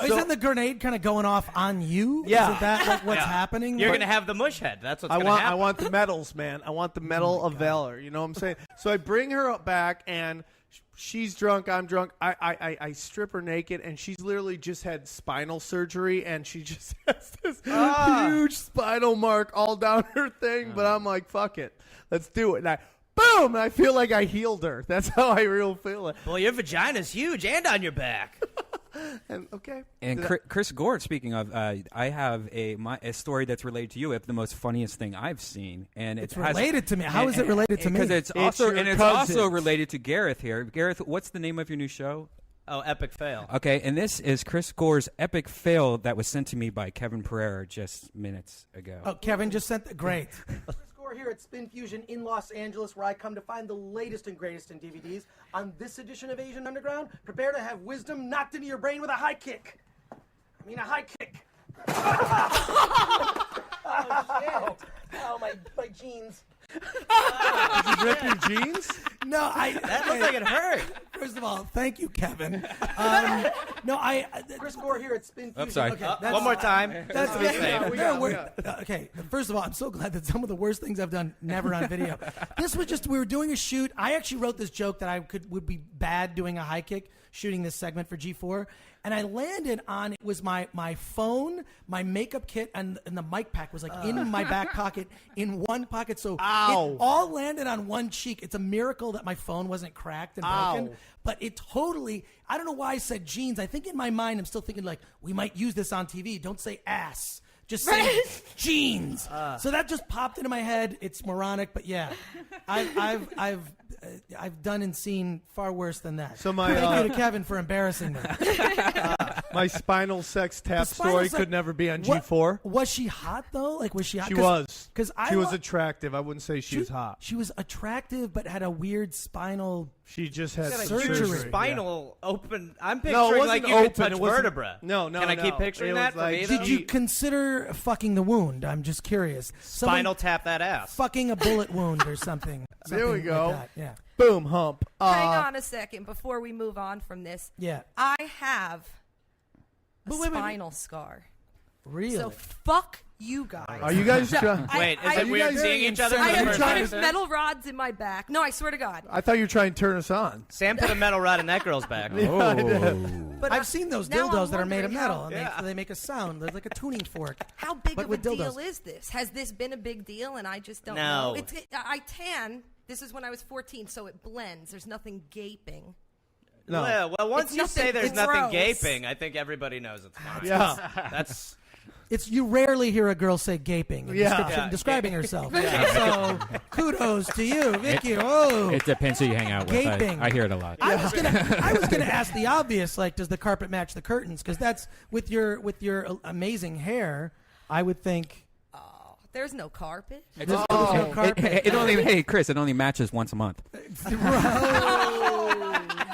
Isn't the grenade kind of going off on you? Yeah. Isn't that like what's Yeah. happening? You're going to have the mush head. That's what's I going to happen. I want the medals, man. I want the medal of valor. You know what I'm saying? So I bring her up back, and she's drunk. I'm drunk. I strip her naked, and she's literally just had spinal surgery, and she just has this huge spinal mark all down her thing. But I'm like, fuck it, let's do it. And boom, and I feel like I healed her. That's how I really feel it. Well, your vagina's huge and on your back. And okay. And Chris Gore, speaking of, I have a story that's related to you. It's the most funniest thing I've seen, and It's related to me. How is it related to me? Because it's also cousins. related to Gareth here. Gareth, what's the name of your new show? Oh, epic fail. Okay, and this is Chris Gore's epic fail that was sent to me by Kevin Pereira just minutes ago. Oh, Kevin just sent the great. Score here at Spin Fusion in Los Angeles, where I come to find the latest and greatest in DVDs. On this edition of Asian Underground, prepare to have wisdom knocked into your brain with a high kick. I mean, a high kick. Oh, shit. Oh, my jeans. Did you rip your jeans? No, That looked like it hurt. First of all, thank you, Kevin. Chris Gore here at Spin Fusion. I'm sorry. Okay, One more time. That's Just to be safe. okay. First of all, I'm so glad that some of the worst things I've done never on video. This was just we were doing a shoot. I actually wrote this joke that would be bad doing a high kick shooting this segment for G4, and I landed on it was my phone, my makeup kit, and the mic pack was like in my back pocket in one pocket. So it all landed on one cheek. It's a miracle that my phone wasn't cracked and broken. But it totally, I don't know why I said jeans. I think in my mind, I'm still thinking like, we might use this on TV. Don't say ass. Just say jeans. So that just popped into my head. It's moronic, but yeah, I've done and seen far worse than that. So my thank you to Kevin for embarrassing me. My spinal sex tap spinal story sex- could never be on What- G4. Was she hot though? Like was she hot? She was. Because She was attractive. I wouldn't say she was hot. She was attractive, but had a weird spinal. She just had Got a surgery. huge Yeah. spinal open. I'm picturing No, it wasn't like you could open. touch It wasn't- vertebra. No. Can I keep picturing It that was for like- me, Did though? you consider fucking the wound? I'm just curious. Someone Spinal tap that ass. fucking a bullet wound or something. There we Something go. Like that. Yeah. Boom, hump. Hang on a second before we move on from this. Yeah. I have a But wait, spinal scar. Really? So fuck you guys. Are you guys trying? Wait, is I- it weird guys seeing very each other insane. for I the have first trying time? to- five metal rods in my back. No, I swear to God. I thought you were trying to turn us on. Sam put a metal rod in that girl's back. But I've seen those now dildos I'm that are made of wondering metal, how- and they make a sound. They're like a tuning fork. How big But of a with deal dildos. is this? Has this been a big deal and I just don't No. know? I tan. This is when I was 14, so it blends. There's nothing gaping. No. Well, once It's you nothing- say there's it's nothing gross. gaping, I think everybody knows it's fine. Yeah. That's It's you rarely hear a girl say gaping in Yeah. description, Yeah. describing herself. So kudos to you, Vicky. Oh, It depends who you hang out with. Gaping. I hear it a lot. I was gonna ask the obvious, like, does the carpet match the curtains? Because that's with your amazing hair. I would think. There's no carpet. It just- no carpet. it only, hey, Chris, it only matches once a month.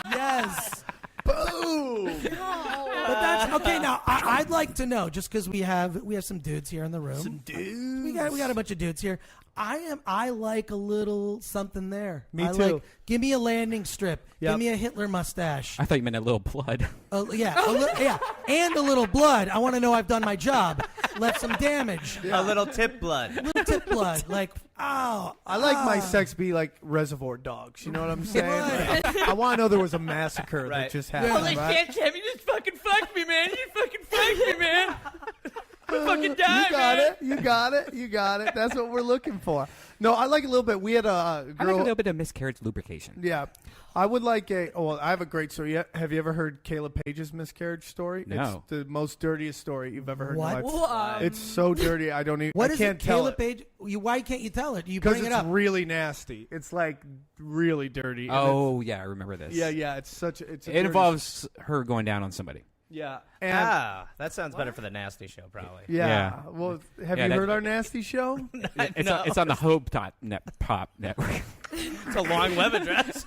Yes. Boom. But that's okay. Now I'd like to know, just because we have some dudes here in the room. Some dudes. We got a bunch of dudes here. I like a little something there. Me I too. Like, give me a landing strip. Yep. Give me a Hitler mustache. I thought you meant a little blood. Yeah, and a little blood. I want to know I've done my job. Left some damage. a little tip blood. Little tip blood. Like, ow. I like my sex be like Reservoir Dogs. You know what I'm saying? Right. Like, I want to know there was a massacre that Right. just happened. right? Sam, you just fucking fucked me, man. You fucking fucked me, man. I fucking died, You got it. You got it. You got it. That's what we're looking for. No, I like a little bit. We had a I like a girl. little bit of miscarriage lubrication. Yeah. I would like a. Oh, well, I have a great story. Have you ever heard Caleb Page's miscarriage story? No. It's the most dirtiest story you've ever heard What? in your life. What? It's so dirty. I don't even. What I is can't it, tell Caleb it. Page? Why can't you tell it? You Because bring it's it up. really nasty. It's like really dirty. And Oh, yeah, I remember this. yeah. It's such. It's. A It dirty- involves her going down on somebody. Yeah. And That sounds better for the nasty show, probably. yeah. Yeah. Well, have Yeah, you that- heard our nasty show? It's on the Hope Pop Network. It's a long web address.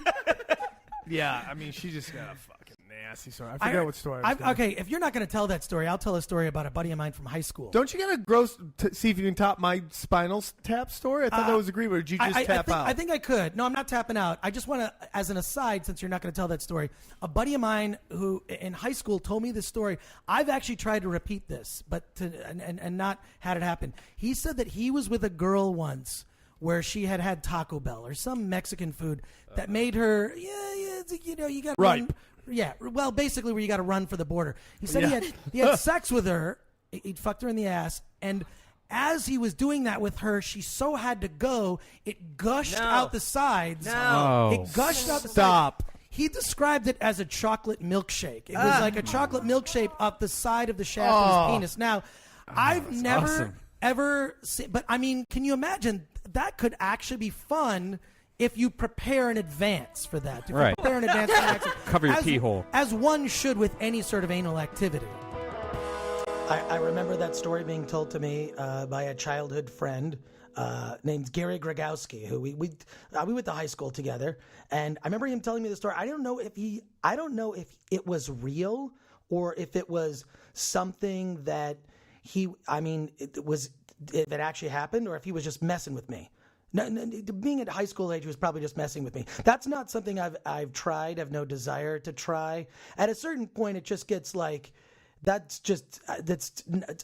Yeah. I mean, she just got a fucking nasty story. I forget what story. Okay, if you're not going to tell that story, I'll tell a story about a buddy of mine from high school. Don't you get a gross see if you can top my spinal tap story? I thought that was agreed. Or did you just tap out? I think I could. No, I'm not tapping out. I just want to, as an aside, since you're not going to tell that story, a buddy of mine who in high school told me this story. I've actually tried to repeat this, but and not had it happen. He said that he was with a girl once where she had Taco Bell or some Mexican food that made her, you got ripe. Yeah, well, basically where you got to run for the border. He said he had sex with her. He fucked her in the ass, and as he was doing that with her, she so had to go, it gushed out the sides. No. It gushed out the sides. Stop. He described it as a chocolate milkshake. It was like a chocolate milkshake up the side of the shaft of his penis. Now, I've never, ever seen, but I mean, can you imagine? That could actually be fun if you prepare in advance for that. If you prepare in advance for that. Cover your pee hole. As one should with any sort of anal activity. I remember that story being told to me by a childhood friend named Gary Gragowski, who we went to high school together, and I remember him telling me the story. I don't know if it was real or if it was something that if it actually happened or if he was just messing with me. No, being at high school age, he was probably just messing with me. That's not something I've tried. I have no desire to try. At a certain point, it just gets like,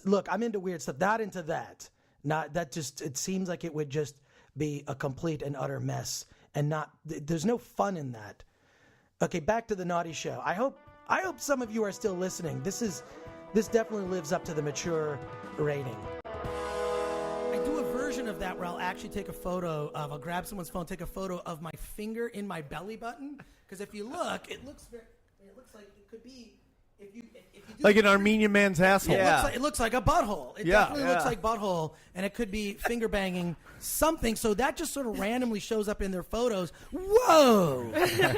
look, I'm into weird stuff, not into that. It seems like it would just be a complete and utter mess, and there's no fun in that. Okay, back to the naughty show. I hope some of you are still listening. This definitely lives up to the mature rating. I do a version of that where I'll actually take a photo of, I'll grab someone's phone, take a photo of my finger in my belly button, because if you look, it looks like it could be. If you do like an Armenian man's asshole. It looks like a butthole. It definitely looks like butthole, and it could be finger banging something. So that just sort of randomly shows up in their photos. Whoa!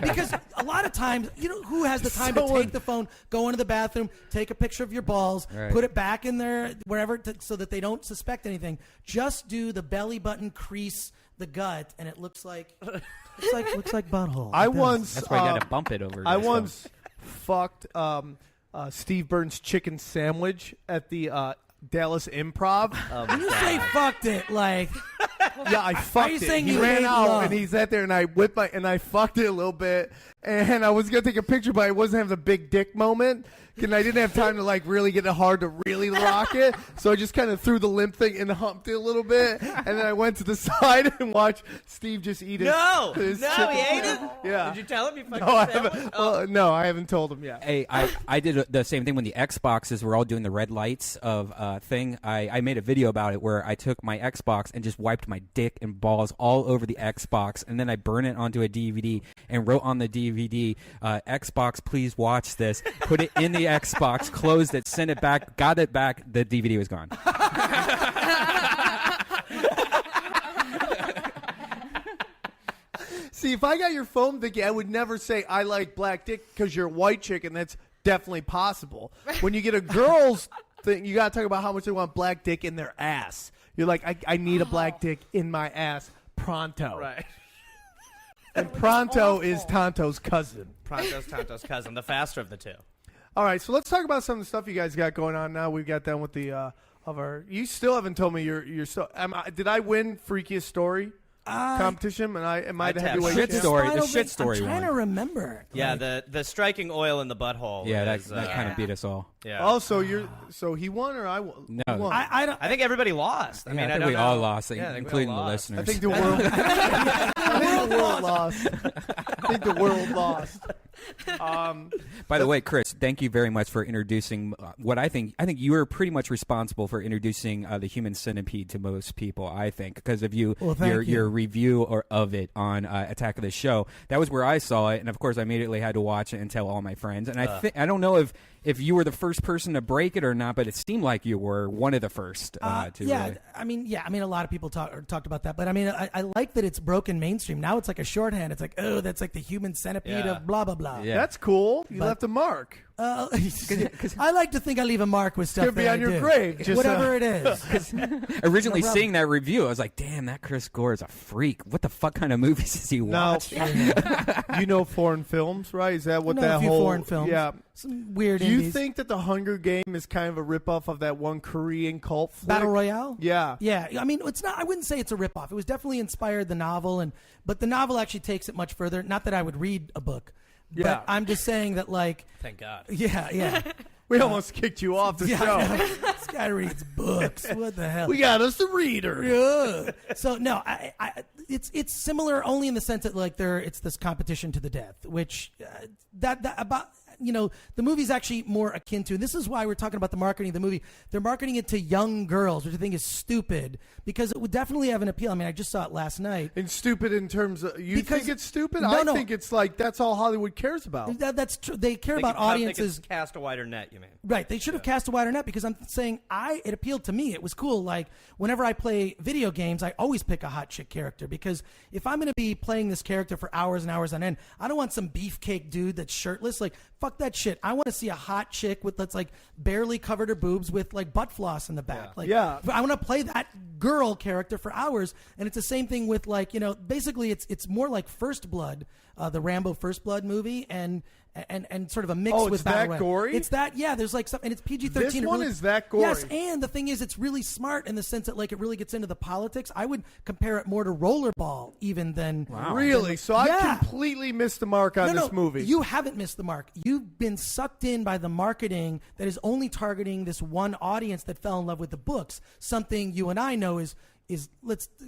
Because a lot of times, who has the time to take the phone, go into the bathroom, take a picture of your balls, put it back in there, wherever, so that they don't suspect anything. Just do the belly button crease, the gut, and it looks like butthole. That's why you got to bump it over. I once fucked Steve Burns' chicken sandwich at the Dallas Improv. When you say fucked it, like... Yeah, I fucked it. Saying he you ran made out, love? and he sat there, and I fucked it a little bit, and I was gonna take a picture, but I wasn't having the big dick moment, and I didn't have time to really get it hard to really lock it, so I just kind of threw the limp thing and humped it a little bit, and then I went to the side and watched Steve just eat his he ate it? Yeah. Did you tell him you fucking No, I haven't. Well, no, I haven't told him yet. Hey, I did the same thing when the Xboxes were all doing the red lights of thing. I made a video about it where I took my Xbox and just wiped my dick and balls all over the Xbox, and then I burned it onto a DVD and wrote on the DVD, Xbox, please watch this. Put it in the Xbox, closed it, sent it back, got it back. The DVD was gone. See, if I got your phone thinking, I would never say I like black dick because you're a white chick, and that's definitely possible. When you get a girl's thing, you got to talk about how much they want black dick in their ass. You're like, I need a black dick in my ass pronto. Right. And pronto is Tonto's cousin. Pronto's Tonto's cousin, the faster of the two. All right, so let's talk about some of the stuff you guys got going on now. We got done with the you still haven't told me your story. Did I win Freakiest Story competition? Am I the heavyweight shit champ? story? The shit story I'm trying one. to remember. Yeah, the striking oil in the butthole. Yeah, is, that kind of beat us all. Yeah. Oh, so he won or I won? No. Who won? I think everybody lost. I mean, I think don't we know. all lost, Yeah, I think we including all the lost. listeners. I think the world. I think the world lost. I think the world lost. By the way, Chris, thank you very much for introducing what I think you were pretty much responsible for introducing the human centipede to most people, I think, because of your review of it on Attack of the Show. That was where I saw it, and of course I immediately had to watch it and tell all my friends. And I don't know if you were the first person to break it or not, but it seemed like you were one of the first to really. I mean, a lot of people talked about that, but I mean, I like that it's broken mainstream. Now it's like a shorthand. It's like, oh, that's like the human centipede of blah blah blah. Yeah. That's cool. You left a mark. I like to think I leave a mark with stuff. Could be that on I your do. grave, just, whatever it is. Originally seeing that review, I was like, "Damn, that Chris Gore is a freak. What the fuck kind of movies does he watch?" You know foreign films, right? Is that what I know that a few whole foreign films. Yeah. Some weird. Do you indies. think that The Hunger Game is kind of a ripoff of that one Korean cult flick? Battle Royale? Yeah. Yeah. I mean, it's not. I wouldn't say it's a ripoff. It was definitely inspired the novel, but the novel actually takes it much further. Not that I would read a book, Yeah. but I'm just saying that, like, Thank God. yeah. We almost kicked you off the Yeah, show. I know. This guy reads books. What the hell? We got us a reader. Yeah. So no, it's similar only in the sense that like it's this competition to the death, which that about the movie's actually more akin to. And this is why we're talking about the marketing of the movie. They're marketing it to young girls, which I think is stupid because it would definitely have an appeal. I mean, I just saw it last night. And stupid in terms of Because- think it's stupid? No, I no. think it's like that's all Hollywood cares about. That's true. They care They about could cut- audiences. They could cast a wider net, you mean? Right. They should have cast a wider net because I'm saying it appealed to me. It was cool. Like whenever I play video games, I always pick a hot chick character because if I'm going to be playing this character for hours and hours on end, I don't want some beefcake dude that's shirtless. Like fuck that shit. I want to see a hot chick that's like barely covered her boobs with like butt floss in the back. Like I want to play that girl character for hours. And it's the same thing with like, basically it's more like First Blood, the Rambo First Blood movie and sort of a mix with it's Battle that Royale. gory? It's that, yeah, there's like some, and it's PG-13. This It one really- is that gory? Yes, and the thing is, it's really smart in the sense that like it really gets into the politics. I would compare it more to Rollerball even than... Really? So I Yeah. completely missed the mark on this movie. You haven't missed the mark. You've been sucked in by the marketing that is only targeting this one audience that fell in love with the books. Something you and I know is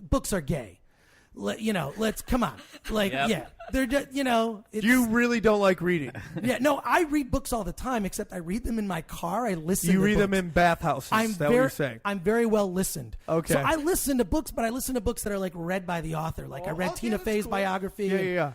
books are gay. Let's come on. Like, yeah, they're just, it's, You really don't like reading. yeah, no, I read books all the time, except I read them in my car. I listen You to read them books. in bathhouses. Is that what you're saying? I'm very well listened. Okay. So I listen to books, but I listen to books that are like read by the author. Like I read okay, Tina that's Fey's cool. biography. Yeah.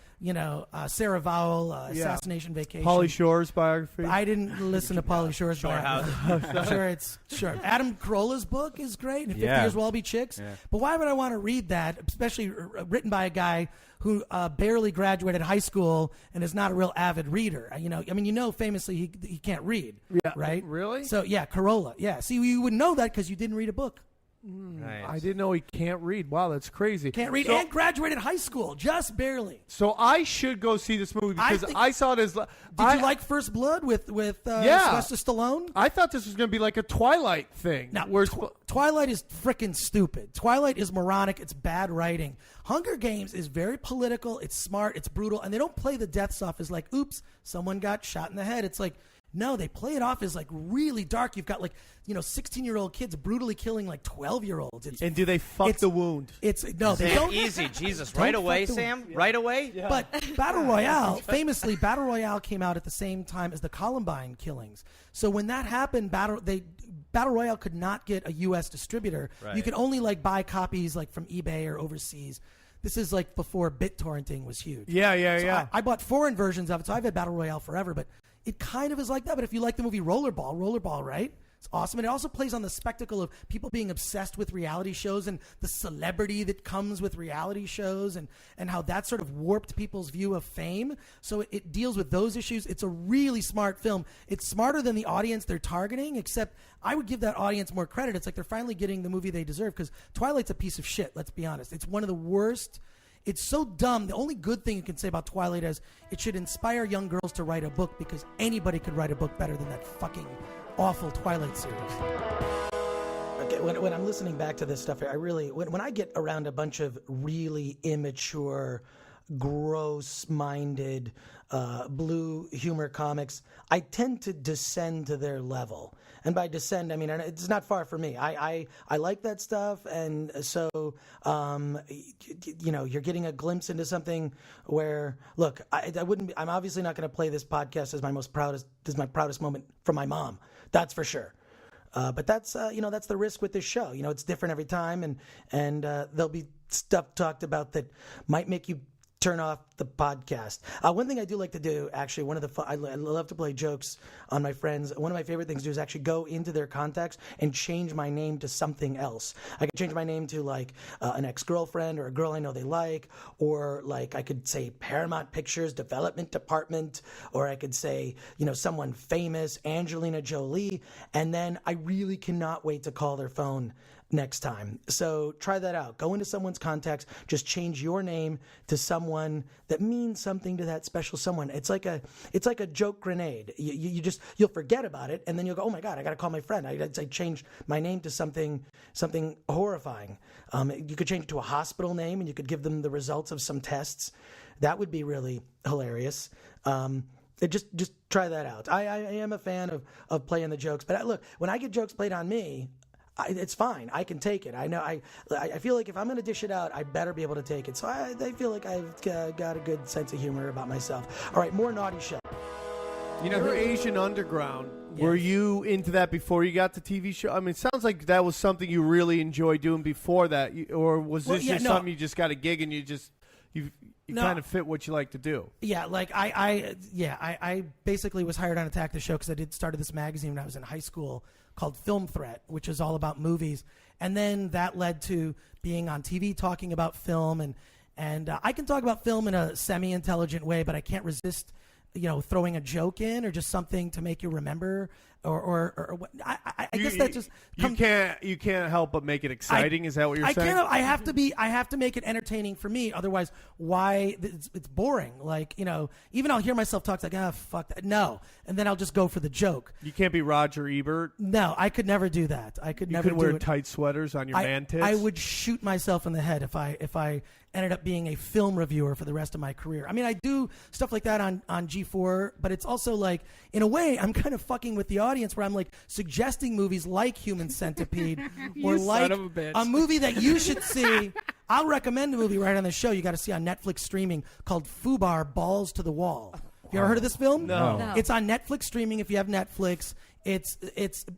Sarah Vowell, Assassination Vacation. Pauly Shore's biography. I didn't listen to Pauly Shore's biography. Sure. Adam Carolla's book is great. And 50 Years Will All Be Chicks. Yeah. But why would I want to read that, especially written by a guy who barely graduated high school and is not a real avid reader? Famously he can't read. Yeah. Right? Really? So yeah, Carolla. Yeah. See, you would know that because you didn't read a book. Nice. I didn't know he can't read. Wow, that's crazy. Can't read and graduated high school, just barely. So I should go see this movie because I saw it as. Did you like First Blood with Sylvester Stallone? I thought this was going to be like a Twilight thing. Now, Twilight is freaking stupid. Twilight is moronic. It's bad writing. Hunger Games is very political. It's smart. It's brutal. And they don't play the deaths off as like, oops, someone got shot in the head. It's like, no, they play it off as like really dark. You've got 16-year-old kids brutally killing like 12-year-olds. And do they fuck the wound? They don't. Easy, Jesus. Don't Right away, fuck the- Sam? Right away? Yeah. But Battle Royale, famously, Battle Royale came out at the same time as the Columbine killings. So when that happened, Battle Royale could not get a U.S. distributor. Right. You could only like buy copies like from eBay or overseas. This is like before BitTorrenting was huge. Yeah. I bought foreign versions of it, so I've had Battle Royale forever. But it kind of is like that. But if you like the movie Rollerball, right? It's awesome. And it also plays on the spectacle of people being obsessed with reality shows and the celebrity that comes with reality shows and how that sort of warped people's view of fame. So it deals with those issues. It's a really smart film. It's smarter than the audience they're targeting, except I would give that audience more credit. It's like they're finally getting the movie they deserve because Twilight's a piece of shit, let's be honest. It's one of the worst. It's so dumb. The only good thing you can say about Twilight is it should inspire young girls to write a book because anybody could write a book better than that fucking awful Twilight series. Okay, when I'm listening back to this stuff, I really, when I get around a bunch of really immature, gross-minded, blue humor comics, I tend to descend to their level. And by descend, I mean, it's not far from me. I like that stuff. And so, you're getting a glimpse into something where, look, I'm obviously not going to play this podcast as my proudest moment from my mom. That's for sure. But that's the risk with this show. It's different every time. And there'll be stuff talked about that might make you turn off the podcast. One thing I do like to do, actually, one of the I love to play jokes on my friends. One of my favorite things to do is actually go into their contacts and change my name to something else. I could change my name to like an ex-girlfriend or a girl I know they like, or like I could say Paramount Pictures Development Department, or I could say, someone famous, Angelina Jolie, and then I really cannot wait to call their phone next time. So try that out. Go into someone's contacts, just change your name to someone that means something to that special someone. It's like a joke grenade. You'll forget about it, and then you'll go, oh my God, I got to call my friend. I changed my name to something horrifying. You could change it to a hospital name, and you could give them the results of some tests. That would be really hilarious. Just try that out. I am a fan of playing the jokes, but look, when I get jokes played on me, it's fine. I can take it. I know. I feel like if I'm going to dish it out, I better be able to take it. So I feel like I've got a good sense of humor about myself. All right, more naughty show. The Asian Underground. Yes. Were you into that before you got the TV show? I mean, it sounds like that was something you really enjoyed doing before that, or was this something you just got a gig and you kind of fit what you like to do? Yeah, like I basically was hired on Attack the Show because I started this magazine when I was in high school called Film Threat, which is all about movies. And then that led to being on TV talking about film. And I can talk about film in a semi-intelligent way, but I can't resist, throwing a joke in or just something to make you remember. Or I guess that just you can't help but make it exciting. Is that what you're saying? I have to make it entertaining for me. Otherwise, why it's boring. Like even I'll hear myself talk like fuck that. No, and then I'll just go for the joke. You can't be Roger Ebert. No, I could never do that. I could never wear tight sweaters on your man tits. I would shoot myself in the head if I ended up being a film reviewer for the rest of my career. I mean, I do stuff like that on G4, but it's also like, in a way, I'm kind of fucking with the audience where I'm like suggesting movies like Human Centipede or like a movie that you should see. I'll recommend a movie right on the show you got to see on Netflix streaming called Fubar Balls to the Wall. Have you ever heard of this film? No. It's on Netflix streaming if you have Netflix. It's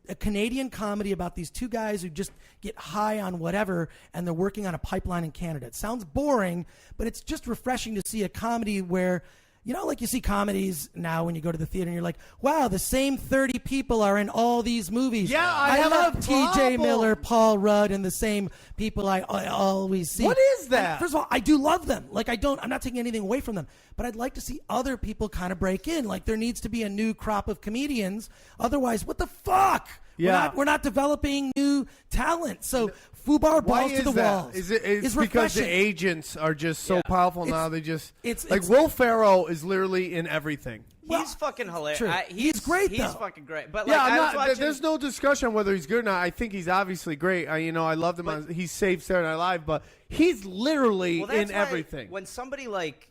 a Canadian comedy about these two guys who just get high on whatever, and they're working on a pipeline in Canada. It sounds boring, but it's just refreshing to see a comedy where, like you see comedies now when you go to the theater and you're like, wow, the same 30 people are in all these movies. Yeah, I love T.J. Miller, Paul Rudd, and the same people I always see. What is that? And first of all, I do love them. Like I'm not taking anything away from them, but I'd like to see other people kind of break in. Like there needs to be a new crop of comedians. Otherwise, what the fuck? Yeah. We're not developing new talent. So Fubar Balls to the Wall. It's because the agents are just so powerful now. They just it's Will Ferrell is literally in everything. He's fucking hilarious. He's great, though. He's fucking great. But there's no discussion on whether he's good or not. I think he's obviously great. I loved him. He saved Saturday Night Live, but he's literally in everything. When somebody like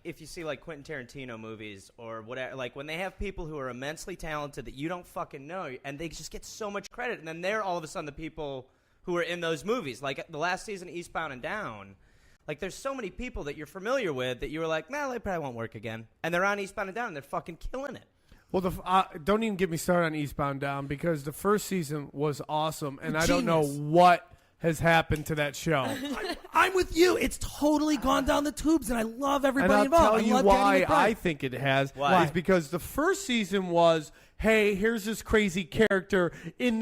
if you see like Quentin Tarantino movies or whatever, like when they have people who are immensely talented that you don't fucking know, and they just get so much credit, and then they're all of a sudden the people who are in those movies. Like the last season of Eastbound and Down, like there's so many people that you're familiar with that you were like, man, they probably won't work again, and they're on Eastbound and Down and they're fucking killing it. Well, don't even get me started on Eastbound and Down because the first season was awesome, and I don't know what has happened to that show. I'm with you. It's totally gone down the tubes, and I love everybody and involved. I'll tell you why I think it has. Why? Is because the first season was, hey, here's this crazy character in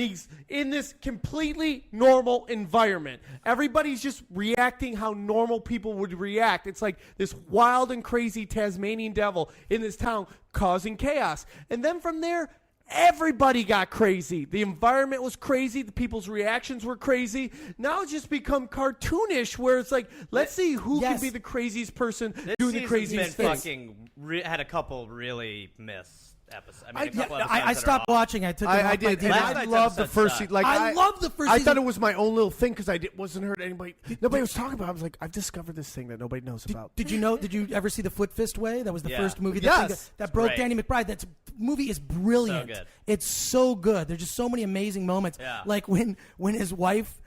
this completely normal environment. Everybody's just reacting how normal people would react. It's like this wild and crazy Tasmanian devil in this town causing chaos. And then from there, everybody got crazy. The environment was crazy. The people's reactions were crazy. Now it's just become cartoonish where it's like, let's see who can be the craziest person doing the craziest thing. Had a couple really missed episodes. I stopped watching. I took it I off did. my I love the first season. Like, I love the first season. season. I thought it was my own little thing because wasn't heard anybody. Nobody was talking about it. I was like, I've discovered this thing that nobody knows about. Did you ever see the Foot Fist Way? That was the first movie that broke great. Danny McBride. That movie is brilliant. So good. It's so good. There's just so many amazing moments. Yeah. Like when his wife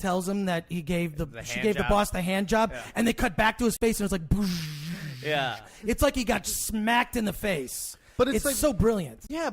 tells him that she gave the boss the hand job, and they cut back to his face, and it's like, boosh. Yeah. It's like he got smacked in the face. But it's like, so brilliant. Yeah,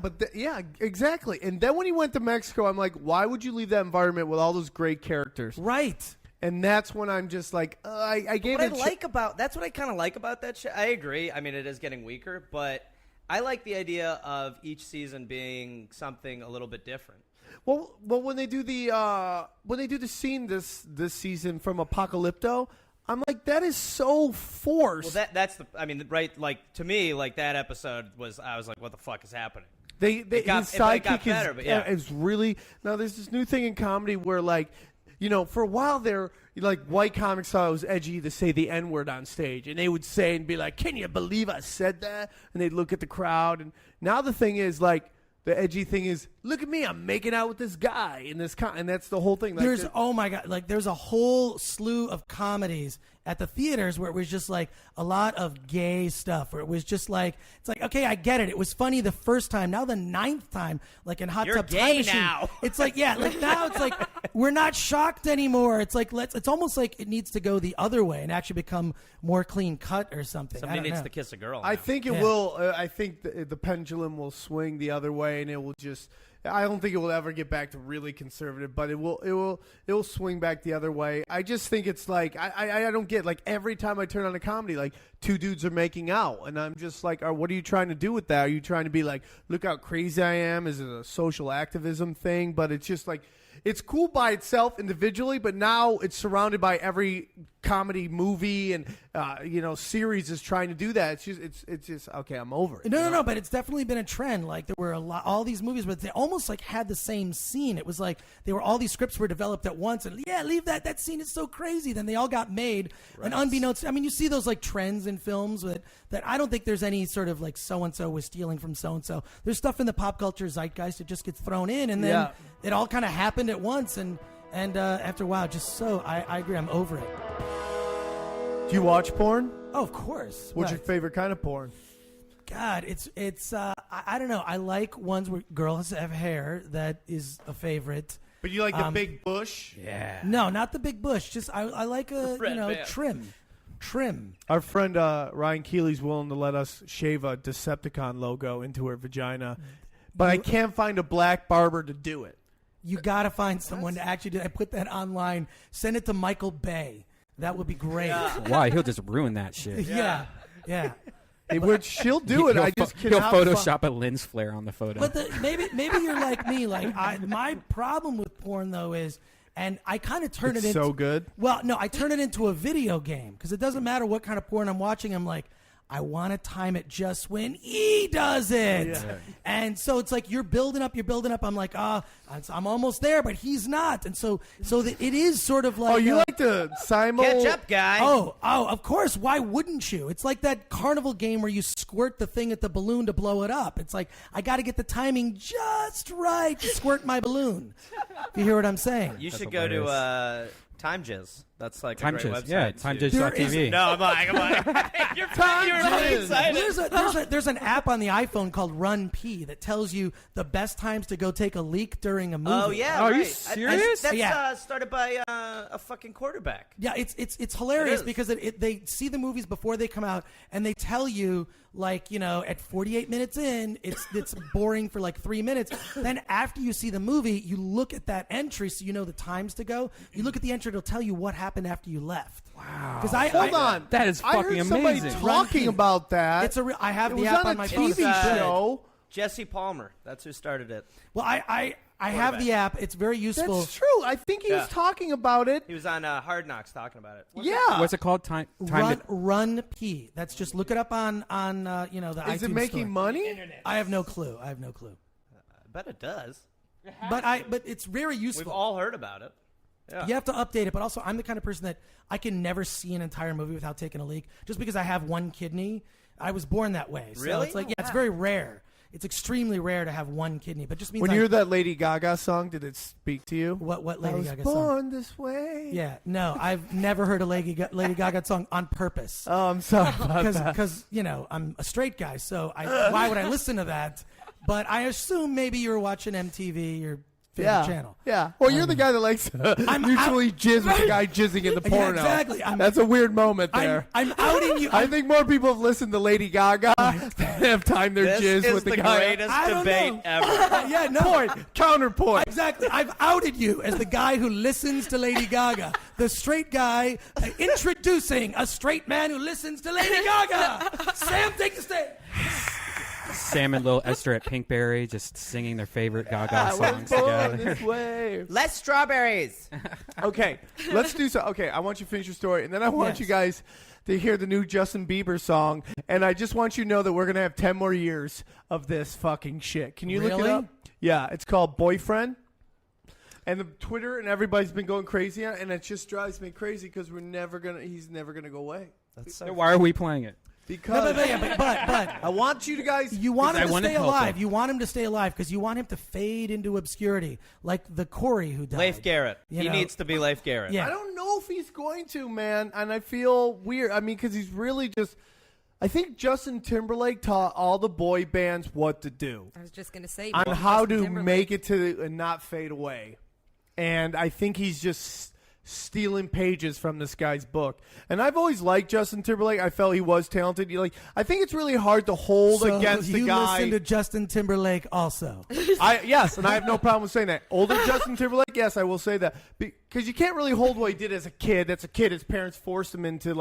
exactly. And then when he went to Mexico, I'm like, why would you leave that environment with all those great characters? Right. And that's when I'm just like, I gave What it. That's what I kind of like about that show. I agree. I mean, it is getting weaker, but I like the idea of each season being something a little bit different. Well, when they do the scene this season from Apocalypto, I'm like, that is so forced. Well, that's the. I mean, right? Like to me, like that episode was. I was like, what the fuck is happening? His sidekick better, but yeah. is really now. There's this new thing in comedy where like, for a while there, like white comics thought it was edgy to say the N-word on stage, and they would say and be like, "Can you believe I said that?" And they'd look at the crowd, and now the thing is like. The edgy thing is, look at me, I'm making out with this guy in this and that's the whole thing. Like oh my God, like there's a whole slew of comedies at the theaters where it was just like a lot of gay stuff, where it was just like, it's like, okay, I get it. It was funny the first time. Now the 9th time, like in Hot You're Tub gay Time Machine, now. it's like, yeah, like now it's like we're not shocked anymore. It's like it's almost like it needs to go the other way and actually become more clean cut or something. Somebody needs to kiss a girl. I think it will. I think the pendulum will swing the other way, and it will just. I don't think it will ever get back to really conservative, but it will swing back the other way. I just think it's like I don't get like every time I turn on a comedy, like two dudes are making out, and I'm just like, what are you trying to do with that? Are you trying to be like, look how crazy I am? Is it a social activism thing? But it's just like. It's cool by itself individually, but now it's surrounded by every comedy movie and series is trying to do that. It's just okay. I'm over it. No. But it's definitely been a trend. Like there were all these movies, but they almost like had the same scene. It was like all these scripts were developed at once, and leave that scene is so crazy. Then they all got made, and unbeknownst, I mean, you see those like trends in films that I don't think there's any sort of like so and so was stealing from so and so. There's stuff in the pop culture zeitgeist that just gets thrown in, and then it all kind of happened at once, and after a while, I agree, I'm over it. Do you watch porn? Oh, of course. What's your favorite kind of porn? God, it's I don't know. I like ones where girls have hair. That is a favorite. But you like the big bush? Yeah. No, not the big bush. Just I like trim. Our friend Ryan Keeley's willing to let us shave a Decepticon logo into her vagina, but I can't find a black barber to do it. You got to find someone to actually do it. I put that online. Send it to Michael Bay. That would be great. Yeah. Why? He'll just ruin that shit. Yeah. She'll do it. I just he'll cannot. Photoshop a lens flare on the photo. But maybe you're like me. Like my problem with porn though is, and I kind of turn it into so good. Well, no, I turn it into a video game because it doesn't matter what kind of porn I'm watching. I'm like, I want to time it just when he does it. Yeah. And so it's like you're building up. I'm like, I'm almost there, but he's not. And so it is sort of like. Oh, you like to catch up, guy. Oh, of course. Why wouldn't you? It's like that carnival game where you squirt the thing at the balloon to blow it up. It's like, I got to get the timing just right to squirt my balloon. If you hear what I'm saying. You should go to Time Jizz. That's like Time a great Jizz, website. yeah, timejizz.tv. No, I'm like. You're really excited. There's an app on the iPhone called Run P that tells you the best times to go take a leak during a movie. Oh yeah, are right. you serious? That's started by a fucking quarterback. Yeah, it's hilarious because they see the movies before they come out and they tell you like, at 48 minutes in, it's boring for like 3 minutes. Then after you see the movie, you look at that entry so you know the times to go. You look at the entry, it'll tell you what happened after you left. Wow. Hold on. That is fucking I heard somebody amazing. talking about that. It's I have it the was app on on my a phone. TV show. Jesse Palmer. That's who started it. Well, I have the app. It's very useful. That's true. I think he was talking about it. He was on Hard Knocks talking about it. What's it called? Run P. That's just look it up on the iTunes Is it making store. Money? I have no clue. I bet it does. But it's very useful. We've all heard about it. Yeah. You have to update it, but also I'm the kind of person that I can never see an entire movie without taking a leak. Just because I have one kidney, I was born that way. So really? it's like, it's very rare. It's extremely rare to have one kidney, but just means when you hear that Lady Gaga song, did it speak to you? What Lady Gaga song? Born this way. Yeah, no, I've never heard a Lady Gaga song on purpose. Oh, I'm sorry about that. Because I'm a straight guy, so why would I listen to that? But I assume maybe you were watching MTV or favorite channel. Yeah. Well, you're the guy that likes mutually jizz with the guy jizzing in the porno. Yeah, exactly. That's a weird moment there. I'm outing you. I think more people have listened to Lady Gaga than have timed their jizz with the guy. This is the greatest debate ever. Counterpoint. Exactly. I've outed you as the guy who listens to Lady Gaga. the straight guy introducing a straight man who listens to Lady Gaga. Sam, take the stage. Sam and Lil Esther at Pinkberry just singing their favorite Gaga songs together. This way. Less strawberries. Okay, let's do so. Okay, I want you to finish your story, and then I want you guys to hear the new Justin Bieber song, and I just want you to know that we're going to have 10 more years of this fucking shit. Can you look it up? Yeah, it's called Boyfriend. And the Twitter and everybody's been going crazy on it, and it just drives me crazy because he's never gonna go away. That's So why are we playing it? Because but I want you guys. you want him to stay alive. him. You want him to stay alive because you want him to fade into obscurity, like the Corey who died. Leif Garrett. You He know? needs to be Leif Garrett. Yeah. I don't know if he's going to, man, and I feel weird. I mean, because he's really just. I think Justin Timberlake taught all the boy bands what to do I was just going to say. on well, how Justin to Timberlake. make it to and not fade away. And I think he's just stealing pages from this guy's book. And I've always liked Justin Timberlake. I felt he was talented. I think it's really hard to hold against you the guy. listen to Justin Timberlake also. Yes, and I have no problem with saying that. Older Justin Timberlake, yes, I will say that. Because you can't really hold what he did as a kid. That's a kid. His parents forced him into,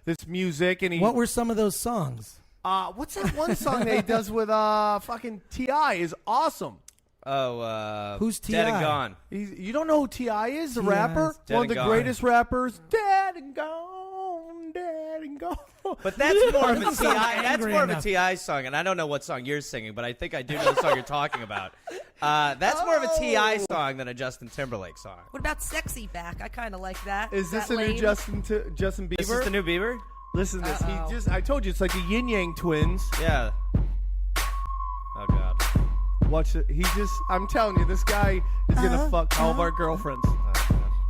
this music. And What were some of those songs? what's that one song that he does with fucking T.I. is awesome. Oh, Who's Dead and T.I.? Gone. You don't know who T.I. is, the T.I. 's rapper? Dead One of and the Gone. greatest rappers. Dead and gone, dead and gone. But that's more of a Doesn't sound T.I. That's angry more of a enough. T.I. song, and I don't know what song you're singing, but I think I do know the song you're talking about. That's more of a T.I. song than a Justin Timberlake song. What about Sexy Back? I kind of like that. Is this that a new lame? Justin Bieber? This is the new Bieber? Listen to this. Uh-oh. I told you, it's like the Yin Yang twins. Yeah. Oh, God. Watch it. I'm telling you, this guy is going to fuck all of our girlfriends.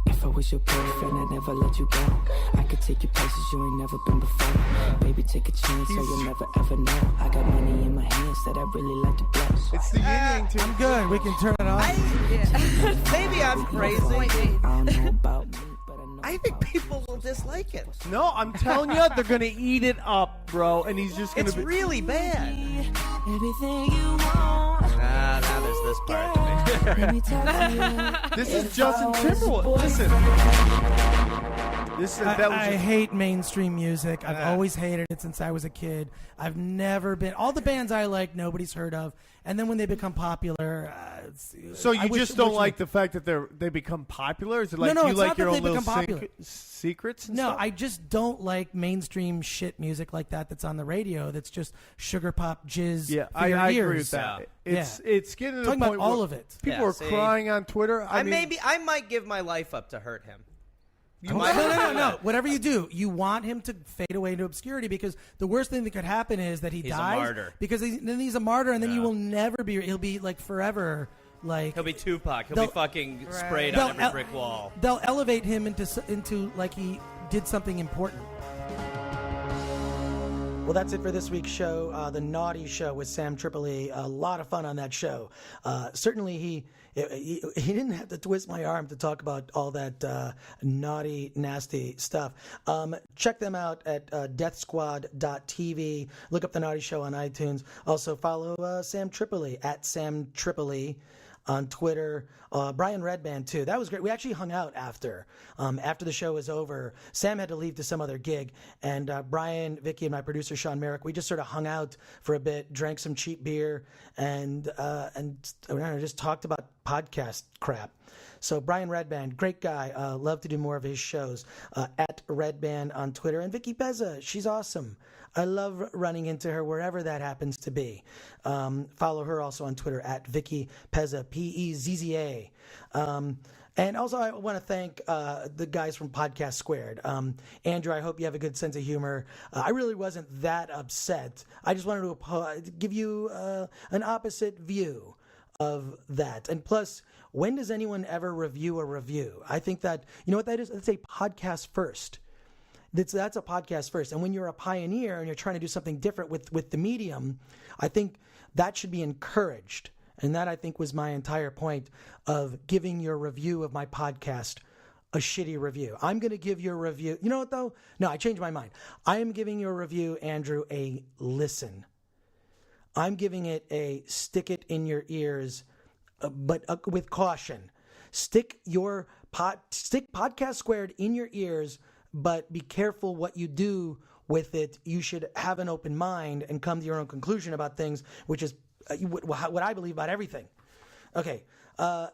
If I was your boyfriend, I'd never let you go. I could take you places you ain't never been before. Baby, take a chance, so you'll never ever know. I got money in my hands that I really like to blow. It's the Yin Yang twins. I'm good. We can turn it off. Maybe I'm crazy. Point made. I don't know about me, but I know I think people will dislike it. No, I'm telling you, they're going to eat it up, bro. And he's just going It's to be... really bad. everything you want. Now there's this part. Let me talk to you. This is Justin Timberlake. Listen. I hate mainstream music. I've always hated it since I was a kid. I've never been. All the bands I like, nobody's heard of. And then when they become popular, So I you wish- just don't wish- like the fact that they become popular? Is it like No, you it's like not your that own they little become popular. secrets? And No, stuff? I just don't like mainstream shit music like that that's on the radio. That's just sugar pop jizz. Yeah, for your I ears. agree with that. Yeah. It's getting to the Talking point about all where of it. people Yeah, are see? crying on Twitter. I mean, I might give my life up to hurt him. No. Whatever you do, you want him to fade away into obscurity because the worst thing that could happen is that He's a dies. martyr. Because then he's a martyr, and then you will never be. He'll be like forever. Like He'll be Tupac. He'll They'll- be fucking sprayed They'll on every brick wall. They'll elevate him into like he did something important. Well, that's it for this week's show, The Naughty Show with Sam Tripoli. A lot of fun on that show. Certainly he didn't have to twist my arm to talk about all that naughty, nasty stuff. Check them out at deathsquad.tv. Look up The Naughty Show on iTunes. Also follow Sam Tripoli at Sam Tripoli on Twitter. Brian Redband, too. That was great. We actually hung out after the show was over. Sam had to leave to some other gig, and Brian, Vicky, and my producer, Sean Merrick, we just sort of hung out for a bit, drank some cheap beer, and just talked about podcast crap. So Brian Redband, great guy. Love to do more of his shows. At Redband on Twitter. And Vicky Pezza, she's awesome. I love running into her wherever that happens to be. Follow her also on Twitter at Vicky Pezza, P-E-Z-Z-A. And also I want to thank the guys from Podcast Squared. Andrew, I hope you have a good sense of humor. I really wasn't that upset. I just wanted to give you an opposite view of that. And plus, when does anyone ever review a review? I think that, you know what that is? That's a podcast first. That's a podcast first. And when you're a pioneer and you're trying to do something different with the medium, I think that should be encouraged. And that, I think, was my entire point of giving your review of my podcast a shitty review. I'm going to give your review. You know what, though? No, I changed my mind. I am giving your review, Andrew, a listen. I'm giving it a stick it in your ears, but with caution. Stick your stick Podcast Squared in your ears, but be careful what you do with it. You should have an open mind and come to your own conclusion about things, which is what I believe about everything. Okay,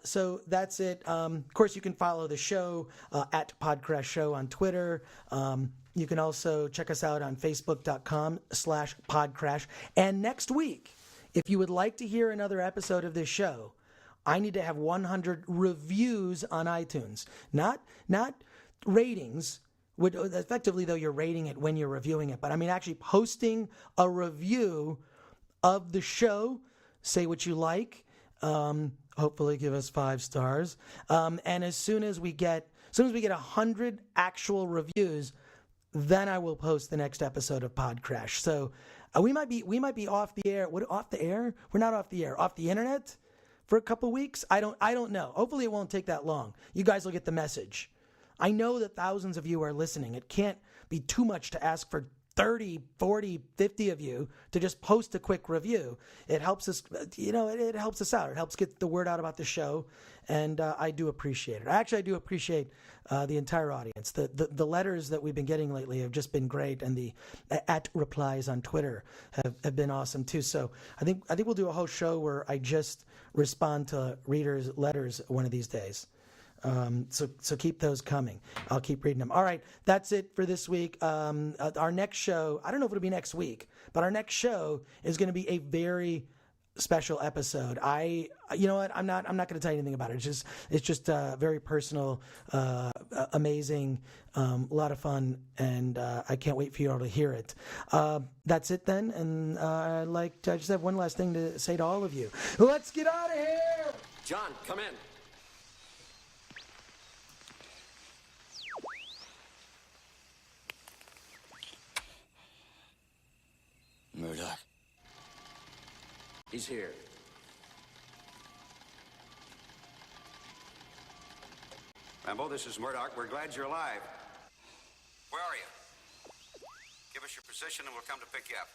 so that's it. Of course, you can follow the show at PodCRASH Show on Twitter. You can also check us out on Facebook.com/PodCRASH. And next week, if you would like to hear another episode of this show, I need to have 100 reviews on iTunes. Not ratings. Effectively, though, you're rating it when you're reviewing it. But I mean, actually posting a review of the show. Say what you like. Hopefully give us 5 stars. And as soon as we get 100 actual reviews, then I will post the next episode of PodCRASH. So we might be off the air. What, off the air? We're not off the air. Off the internet for a couple weeks? I don't know. Hopefully it won't take that long. You guys will get the message. I know that thousands of you are listening. It can't be too much to ask for 30, 40, 50 of you to just post a quick review. It helps us, it helps us out. It helps get the word out about the show, and I do appreciate it. Actually, I do appreciate the entire audience. The letters that we've been getting lately have just been great, and the at replies on Twitter have been awesome too. So I think we'll do a whole show where I just respond to readers' letters one of these days. So keep those coming. I'll keep reading them. All right, that's it for this week. Our next show, I don't know if it'll be next week, but our next show is going to be a very special episode. You know what? I'm not going to tell you anything about it. It's just very personal, amazing, a lot of fun, and I can't wait for you all to hear it. That's it then, and I just have one last thing to say to all of you. Let's get out of here. John, come in. Murdoch. He's here. Rambo, this is Murdoch. We're glad you're alive. Where are you? Give us your position and we'll come to pick you up.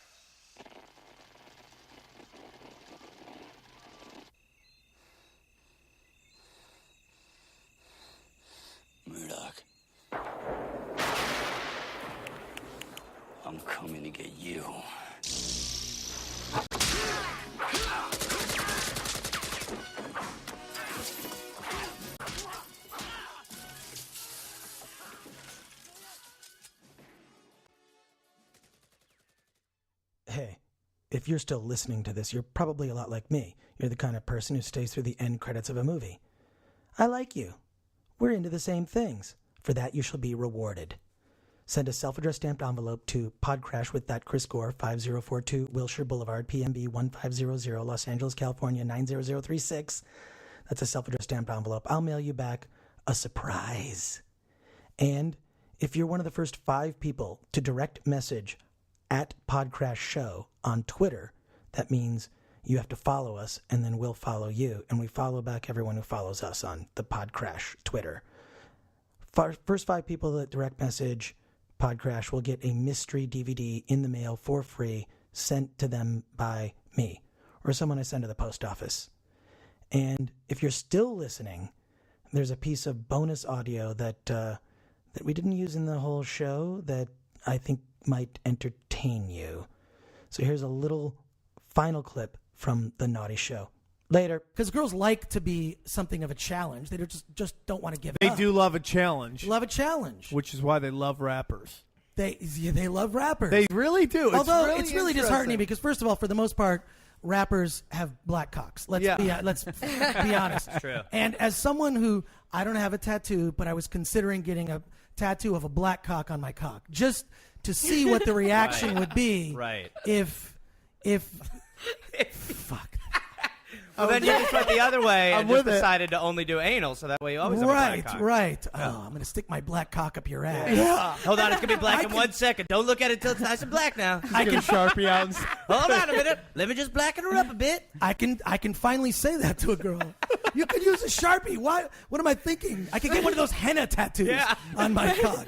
Murdoch. I'm coming to get you. Hey, if you're still listening to this, you're probably a lot like me. You're the kind of person who stays through the end credits of a movie. I like you. We're into the same things. For that, you shall be rewarded. Send a self-addressed stamped envelope to PodCRASH with that Chris Gore, 5042 Wilshire Boulevard, PMB 1500, Los Angeles, California, 90036. That's a self-addressed stamped envelope. I'll mail you back a surprise. And if you're one of the first 5 people to direct message at PodCRASH Show on Twitter, that means you have to follow us, and then we'll follow you. And we follow back everyone who follows us on the PodCRASH Twitter. First 5 people that direct message PodCRASH will get a mystery DVD in the mail for free sent to them by me or someone I send to the post office. And if you're still listening, there's a piece of bonus audio that we didn't use in the whole show that I think might entertain you. So here's a little final clip from The Naughty Show. Later. Because girls like to be something of a challenge. They just don't want to give They up. do love a challenge. Love a challenge. Which is why they love rappers. They love rappers. They really do. Although it's really disheartening because, first of all, for the most part, rappers have black cocks. Let's be honest. True. And as someone who, I don't have a tattoo, but I was considering getting a tattoo of a black cock on my cock just to see what the reaction would be. Right. If fuck. Well, then you just went the other way and just with it. decided to only do anal, so that way you always have a black cock. Right. Oh, I'm going to stick my black cock up your ass. Yeah. Hold on, it's going to be black in 1 second. Don't look at it until it's nice and black now. I can Sharpie out. And Hold on a minute. Let me just blacken her up a bit. I can finally say that to a girl. You could use a Sharpie. Why? What am I thinking? I could get one of those henna tattoos on my cock.